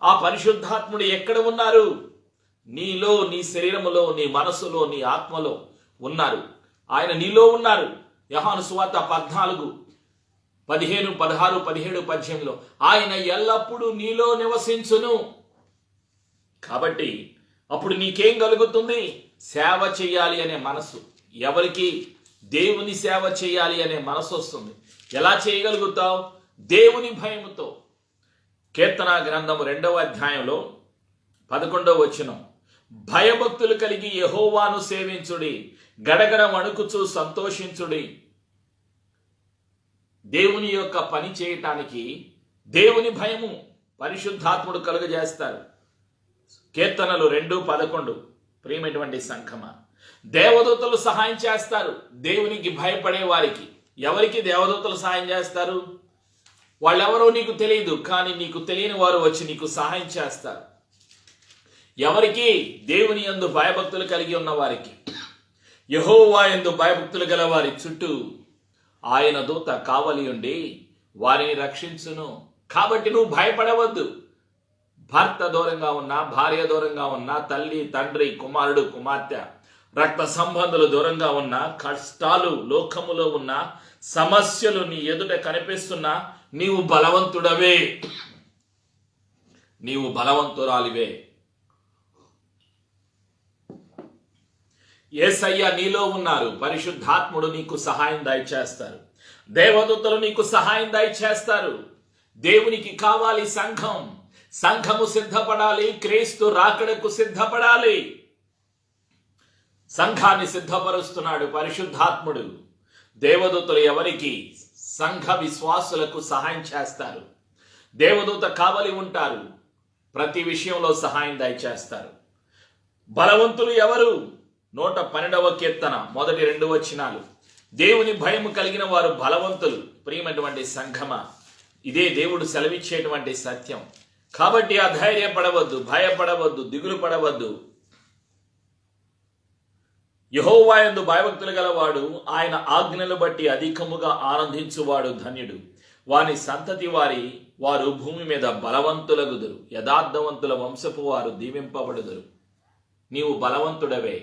ఆ పరిశుద్ధాత్ముడు ఎక్కడ ఉన్నారు? నీలో, నీ శరీరములో, నీ మనసులో, నీ ఆత్మలో ఉన్నారు. ఆయన నీలో ఉన్నారు. యోహాను సువార్త 14, 15, 16, 17, 18లో ఆయన ఎల్లప్పుడూ నీలో నివసించును. కాబట్టి అప్పుడు నీకేం కలుగుతుంది? సేవ చేయాలి అనే మనసు. ఎవరికి? దేవుని సేవ చేయాలి అనే మనసు వస్తుంది. ఎలా చేయగలుగుతావు? దేవుని భయముతో. కీర్తన గ్రంథము 2వ అధ్యాయంలో 11వ వచనం, భయభక్తులు కలిగి యెహోవాను సేవించుడి, గడగడ వణుకుచూ సంతోషించుడి. దేవుని యొక్క పని చేయటానికి దేవుని భయము పరిశుద్ధాత్ముడు కలుగజేస్తారు. కీర్తనలు 2:11. ప్రియమైనటువంటి సంఘమా, దేవదూతలు సహాయం చేస్తారు దేవునికి భయపడే వారికి. ఎవరికి దేవదూతలు సహాయం చేస్తారు? వాళ్ళెవరో నీకు తెలియదు, కానీ నీకు తెలియని వారు వచ్చి నీకు సహాయం చేస్తారు. ఎవరికి? దేవుని యందు భయభక్తులు కలిగి ఉన్న వారికి. యెహోవా యందు భయభక్తులు గల వారి చుట్టూ ఆయన దూత కావలి ఉండి వారిని రక్షించును. కాబట్టి నువ్వు భయపడవద్దు. భర్త దూరంగా ఉన్నా, భార్య దూరంగా ఉన్నా, తల్లి, తండ్రి, కుమారుడు, కుమార్తె, రక్త సంబంధులు దూరంగా ఉన్నా, కష్టాలు లోకములో ఉన్న సమస్యలు నీ ఎదుట కనిపిస్తున్నా, నీవు బలవంతుడవే, నీవు బలవంతురాలివే. యేసయ్య నీలో ఉన్నారు. పరిశుద్ధాత్ముడు నీకు సహాయం దయచేస్తారు. దేవదూతలు నీకు సహాయం దయచేస్తారు. దేవునికి కావాలి సంఘం. సంఘము సిద్ధపడాలి. క్రీస్తు రాకడకు సిద్ధపడాలి. సంఘాన్ని సిద్ధపరుస్తున్నాడు పరిశుద్ధాత్ముడు. దేవదూతలు ఎవరికి? సంఘ విశ్వాసులకు సహాయం చేస్తారు. దేవదూత కావలి ఉంటారు. ప్రతి విషయంలో సహాయం దయచేస్తారు. బలవంతులు ఎవరు? 112వ కీర్తన 1-2 వచనాలు. దేవుని భయము కలిగిన వారు బలవంతులు. ప్రియమైనటువంటి సంఘమా, ఇదే దేవుడు సెలవిచ్చేటువంటి సత్యం. కాబట్టి అధైర్యపడవద్దు, భయపడవద్దు, దిగులు పడవద్దు. యెహోవా యందు భయభక్తులు గలవాడు ఆయన ఆజ్ఞలు బట్టి అధికముగా ఆనందించువాడు ధన్యుడు. వాని సంతతి వారు భూమి మీద బలవంతులగుదురు. యథార్థవంతుల వంశపు వారు దీవింపబడుదురు. నీవు బలవంతుడవే,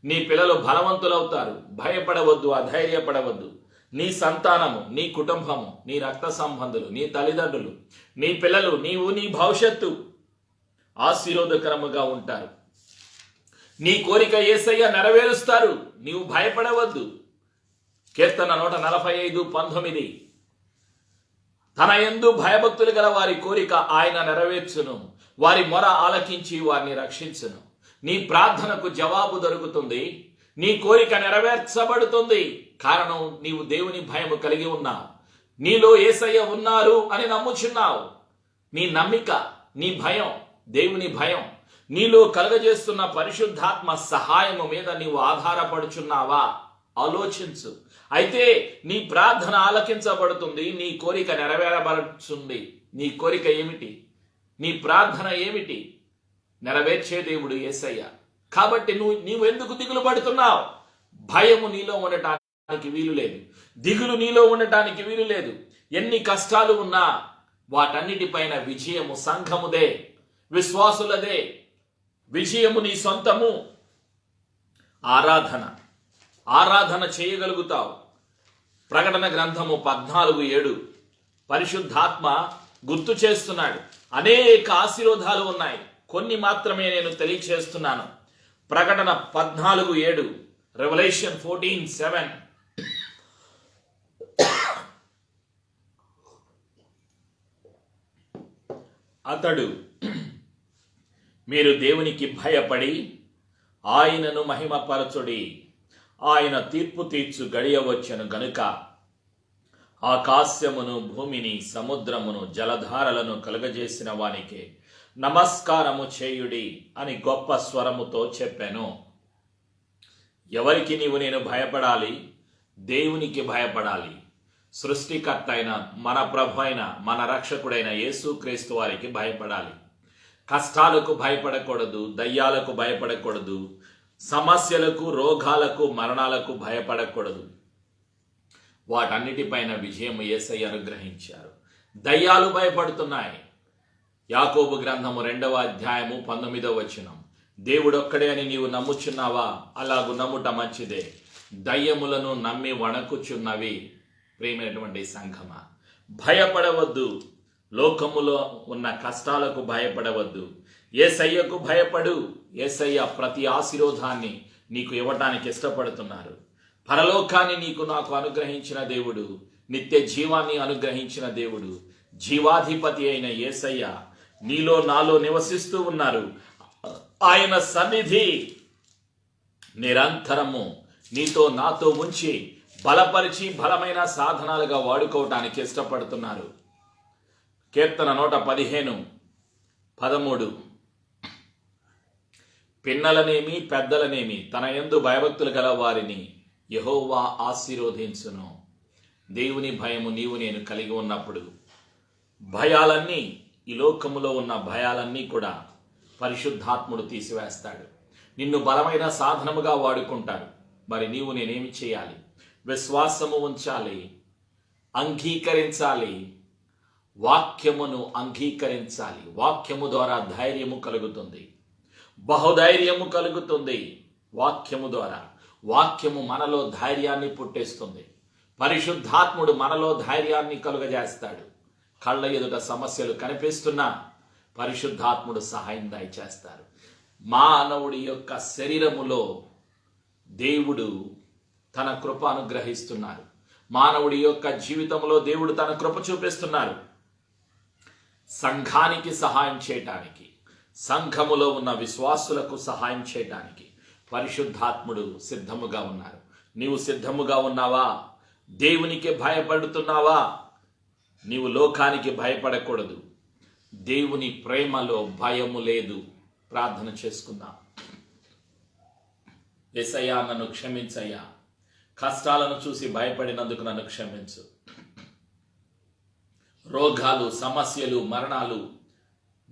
నీ పిల్లలు బలవంతులవుతారు. భయపడవద్దు, అధైర్యపడవద్దు. నీ సంతానము, నీ కుటుంబము, నీ రక్త సంబంధులు, నీ తల్లిదండ్రులు, నీ పిల్లలు, నీవు, నీ భవిష్యత్తు ఆశీర్వాదకరముగా ఉంటారు. నీ కోరిక యేసయ్య నెరవేరుస్తారు. నీవు భయపడవద్దు. కీర్తన 145:19. తన యందు భయభక్తులు గల వారి కోరిక ఆయన నెరవేర్చును. వారి మొర ఆలకించి వారిని రక్షించును. నీ ప్రార్థనకు జవాబు దొరుకుతుంది. నీ కోరిక నెరవేర్చబడుతుంది. కారణం, నీవు దేవుని భయము కలిగి ఉన్నావు. నీలో యేసయ్య ఉన్నారు అని నమ్ముచున్నావు. నీ నమ్మిక, నీ భయం, దేవుని భయం, నీలో కలుగజేస్తున్న పరిశుద్ధాత్మ సహాయము మీద నీవు ఆధారపడుచున్నావా? ఆలోచించు. అయితే నీ ప్రార్థన ఆలకించబడుతుంది. నీ కోరిక నెరవేరబడుతుంది. నీ కోరిక ఏమిటి? నీ ప్రార్థన ఏమిటి? నెరవేర్చే దేవుడు యేసయ్య. కాబట్టి నీవు ఎందుకు దిగులు పడుతున్నావు? భయము నీలో ఉండటానికి వీలు లేదు. దిగులు నీలో ఉండటానికి వీలు లేదు. ఎన్ని కష్టాలు ఉన్నా వాటన్నిటిపైన విజయము సంఘముదే, విశ్వాసులదే. విజయము నీ సొంతము. ఆరాధన చేయగలుగుతావు. ప్రకటన గ్రంథము 14:7 పరిశుద్ధాత్మ గుర్తు చేస్తున్నాడు. అనేక ఆశీర్వాదాలు ఉన్నాయి. కొన్ని మాత్రమే నేను తెలియచేస్తున్నాను. ప్రకటన 14:7, రెవల్యూషన్ 14:7. అతడు, మీరు దేవునికి భయపడి ఆయనను మహిమపరచుడి. ఆయన తీర్పు తీర్చు గడియ వచ్చెను గనుక ఆకాశమును, భూమిని, సముద్రమును, జలధారలను కలుగజేసిన వానికి నమస్కారము చేయుడి అని గొప్ప స్వరముతో చెప్పాను. ఎవరికి నేను భయపడాలి? దేవునికి భయపడాలి. సృష్టికర్త అయిన మన ప్రభు అయిన మన రక్షకుడైన యేసుక్రీస్తు వారికి భయపడాలి. కష్టాలకు భయపడకూడదు, దయ్యాలకు భయపడకూడదు, సమస్యలకు, రోగాలకు, మరణాలకు భయపడకూడదు. వాటన్నిటిపైన విజయం యేసయ్య అనుగ్రహించారు. దయ్యాలు భయపడుతున్నాయి. యాకోబు గ్రంథము 2:19 దేవుడొక్కడే అని నీవు నమ్ముచున్నావా? అలాగు నమ్ముట మంచిదే. దయ్యములను నమ్మి వణకుచున్నవి. ప్రియమైనటువంటి సంఘమా, భయపడవద్దు. లోకములో ఉన్న కష్టాలకు భయపడవద్దు. యేసయ్యకు భయపడు. యేసయ్య ప్రతి ఆశీర్వాదాన్ని నీకు ఇవ్వటానికి ఇష్టపడుతున్నారు. పరలోకాన్ని నాకు అనుగ్రహించిన దేవుడు, నిత్య జీవాన్ని అనుగ్రహించిన దేవుడు, జీవాధిపతి అయిన యేసయ్య నీలో నాలో నివసిస్తూ ఉన్నారు. ఆయన సన్నిధి నిరంతరము నీతో నాతో ఉంచి బలపరిచి బలమైన సాధనాలుగా వాడుకోవటానికి ఇష్టపడుతున్నారు. కీర్తన 115:13 పిన్నలనేమి పెద్దలనేమి తన యందు భయభక్తులు గల వారిని యెహోవా ఆశీర్వదించును. దేవుని భయము నీవు నేను కలిగి ఉన్నప్పుడు భయాలన్నీ, ఈ లోకములో ఉన్న భయాలన్నీ కూడా పరిశుద్ధాత్ముడు తీసివేస్తాడు. నిన్ను బలమైన సాధనముగా వాడుకుంటాడు. మరి నీవు నేనేమి చేయాలి? విశ్వాసము ఉంచాలి, అంగీకరించాలి, వాక్యమును అంగీకరించాలి. వాక్యము ద్వారా ధైర్యము కలుగుతుంది, బహుధైర్యము కలుగుతుంది. వాక్యము ద్వారా, వాక్యము మనలో ధైర్యాన్ని పుట్టిస్తుంది. పరిశుద్ధాత్ముడు మనలో ధైర్యాన్ని కలుగజేస్తాడు. కళ్ళ ఎదుట సమస్యలు కనిపిస్తున్నా పరిశుద్ధాత్ముడు సహాయం దయచేస్తారు. మానవుడి యొక్క శరీరములో దేవుడు తన కృప అనుగ్రహిస్తున్నారు. మానవుడి యొక్క జీవితంలో దేవుడు తన కృప చూపిస్తున్నారు. సంఘానికి సహాయం చేయటానికి, సంఘములో ఉన్న విశ్వాసులకు సహాయం చేయటానికి పరిశుద్ధాత్ముడు సిద్ధముగా ఉన్నారు. నీవు సిద్ధముగా ఉన్నావా? దేవునికి భయపడుతున్నావా? నీవు లోకానికి భయపడకూడదు. దేవుని ప్రేమలో భయము లేదు. ప్రార్థన చేసుకుందాం. యేసయ్యా, నన్ను క్షమించయ్యా. కష్టాలను చూసి భయపడినందుకు నన్ను క్షమించు. రోగాలు, సమస్యలు, మరణాలు,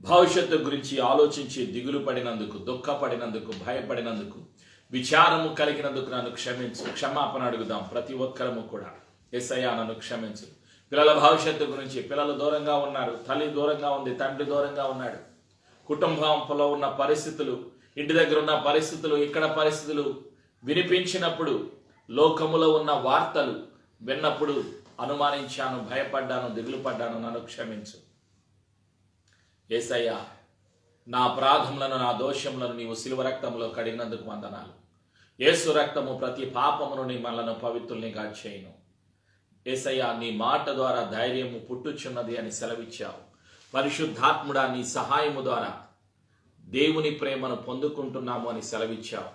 భవిష్యత్తు గురించి ఆలోచించి దిగులు పడినందుకు, దుఃఖపడినందుకు, భయపడినందుకు, విచారము కలిగినందుకు నన్ను క్షమించు. క్షమాపణ అడుగుదాం ప్రతి ఒక్కరము కూడా. యేసయ్యా, నన్ను క్షమించు. పిల్లల భవిష్యత్తు గురించి. పిల్లలు దూరంగా ఉన్నారు, తల్లి దూరంగా ఉంది, తండ్రి దూరంగా ఉన్నాడు. కుటుంబంలో ఉన్న పరిస్థితులు, ఇంటి దగ్గర ఉన్న పరిస్థితులు, ఇక్కడ పరిస్థితులు వినిపించినప్పుడు, లోకములో ఉన్న వార్తలు విన్నప్పుడు అనుమానించాను, భయపడ్డాను, దిగులు పడ్డాను. నన్ను క్షమించు యేసయ్యా. నా అపరాధములను, నా దోషములను నీవు శిలువ రక్తంలో కడిగినందుకు వందనాలు. యేసు రక్తము ప్రతి పాపమును నీ మనలను పవిత్రుల్నిగా చేయును. యేసయ్యా, నీ మాట ద్వారా ధైర్యము పుట్టుచున్నది అని సెలవిచ్చావు. పరిశుద్ధాత్ముడా, నీ సహాయము ద్వారా దేవుని ప్రేమను పొందుకుంటున్నాము అని సెలవిచ్చావు.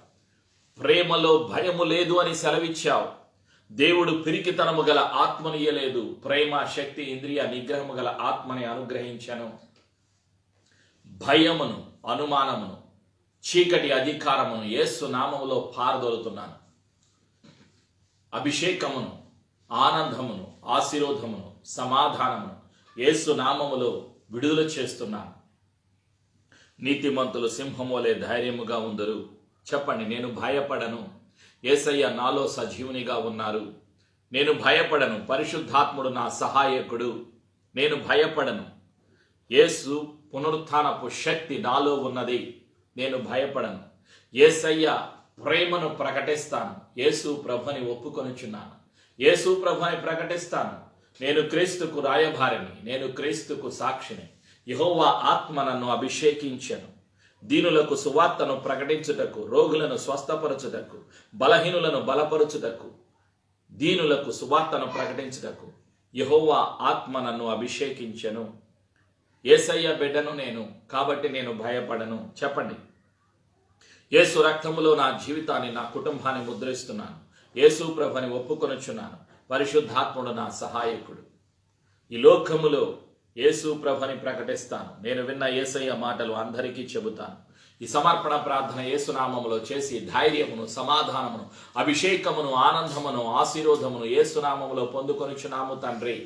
ప్రేమలో భయము లేదు అని సెలవిచ్చావు. దేవుడు పిరికితనము గల ఆత్మను ఇయ్యలేదు, ప్రేమ, శక్తి, ఇంద్రియ నిగ్రహము గల ఆత్మని అనుగ్రహించను. భయమును, అనుమానమును, చీకటి అధికారమును యేసు నామములో పారదోలుతున్నాను. అభిషేకమును, ఆనందమును, ఆశీర్వాదమును, సమాధానమును యేసు నామములో విడుదల చేస్తున్నాను. నీతిమంతులు సింహము వలె ధైర్యముగా ఉందరు. చెప్పండి, నేను భయపడను. యేసయ్య నాలో సజీవునిగా ఉన్నారు. నేను భయపడను. పరిశుద్ధాత్ముడు నా సహాయకుడు. నేను భయపడను. యేసు పునరుత్థానపు శక్తి నాలో ఉన్నది. నేను భయపడను. యేసయ్య ప్రేమను ప్రకటిస్తాను. యేసు ప్రభుని ఒప్పుకొనుచున్నాను. యేసు ప్రభుని ప్రకటిస్తాను. నేను క్రీస్తుకు రాయభారిని. నేను క్రీస్తుకు సాక్షిని. యెహోవా ఆత్మ నన్ను అభిషేకించెను, దీనులకు సువార్తను ప్రకటించుటకు, రోగులను స్వస్థపరచుటకు, బలహీనులను బలపరచుటకు, దీనులకు సువార్తను ప్రకటించుటకు యెహోవా ఆత్మ నన్ను అభిషేకించెను. యేసయ్య బిడ్డను నేను, కాబట్టి నేను భయపడను. చెప్పండి, యేసు రక్తములో నా జీవితాన్ని, నా కుటుంబాన్ని ముద్రిస్తున్నాను. యేసు ప్రభుని ఒప్పుకొనుచున్నాను. పరిశుద్ధాత్ముడు నా సహాయకుడు. ఈ లోకములో యేసు ప్రభుని ప్రకటిస్తాను. నేను విన్న యేసయ్య మాటలు అందరికీ చెబుతాను. ఈ సమర్పణ ప్రార్థన యేసు నామములో చేసి ధైర్యమును, సమాధానమును, అభిషేకమును, ఆనందమును, ఆశీర్వాదమును యేసు నామములో పొందుకొనుచున్నాము తండ్రి.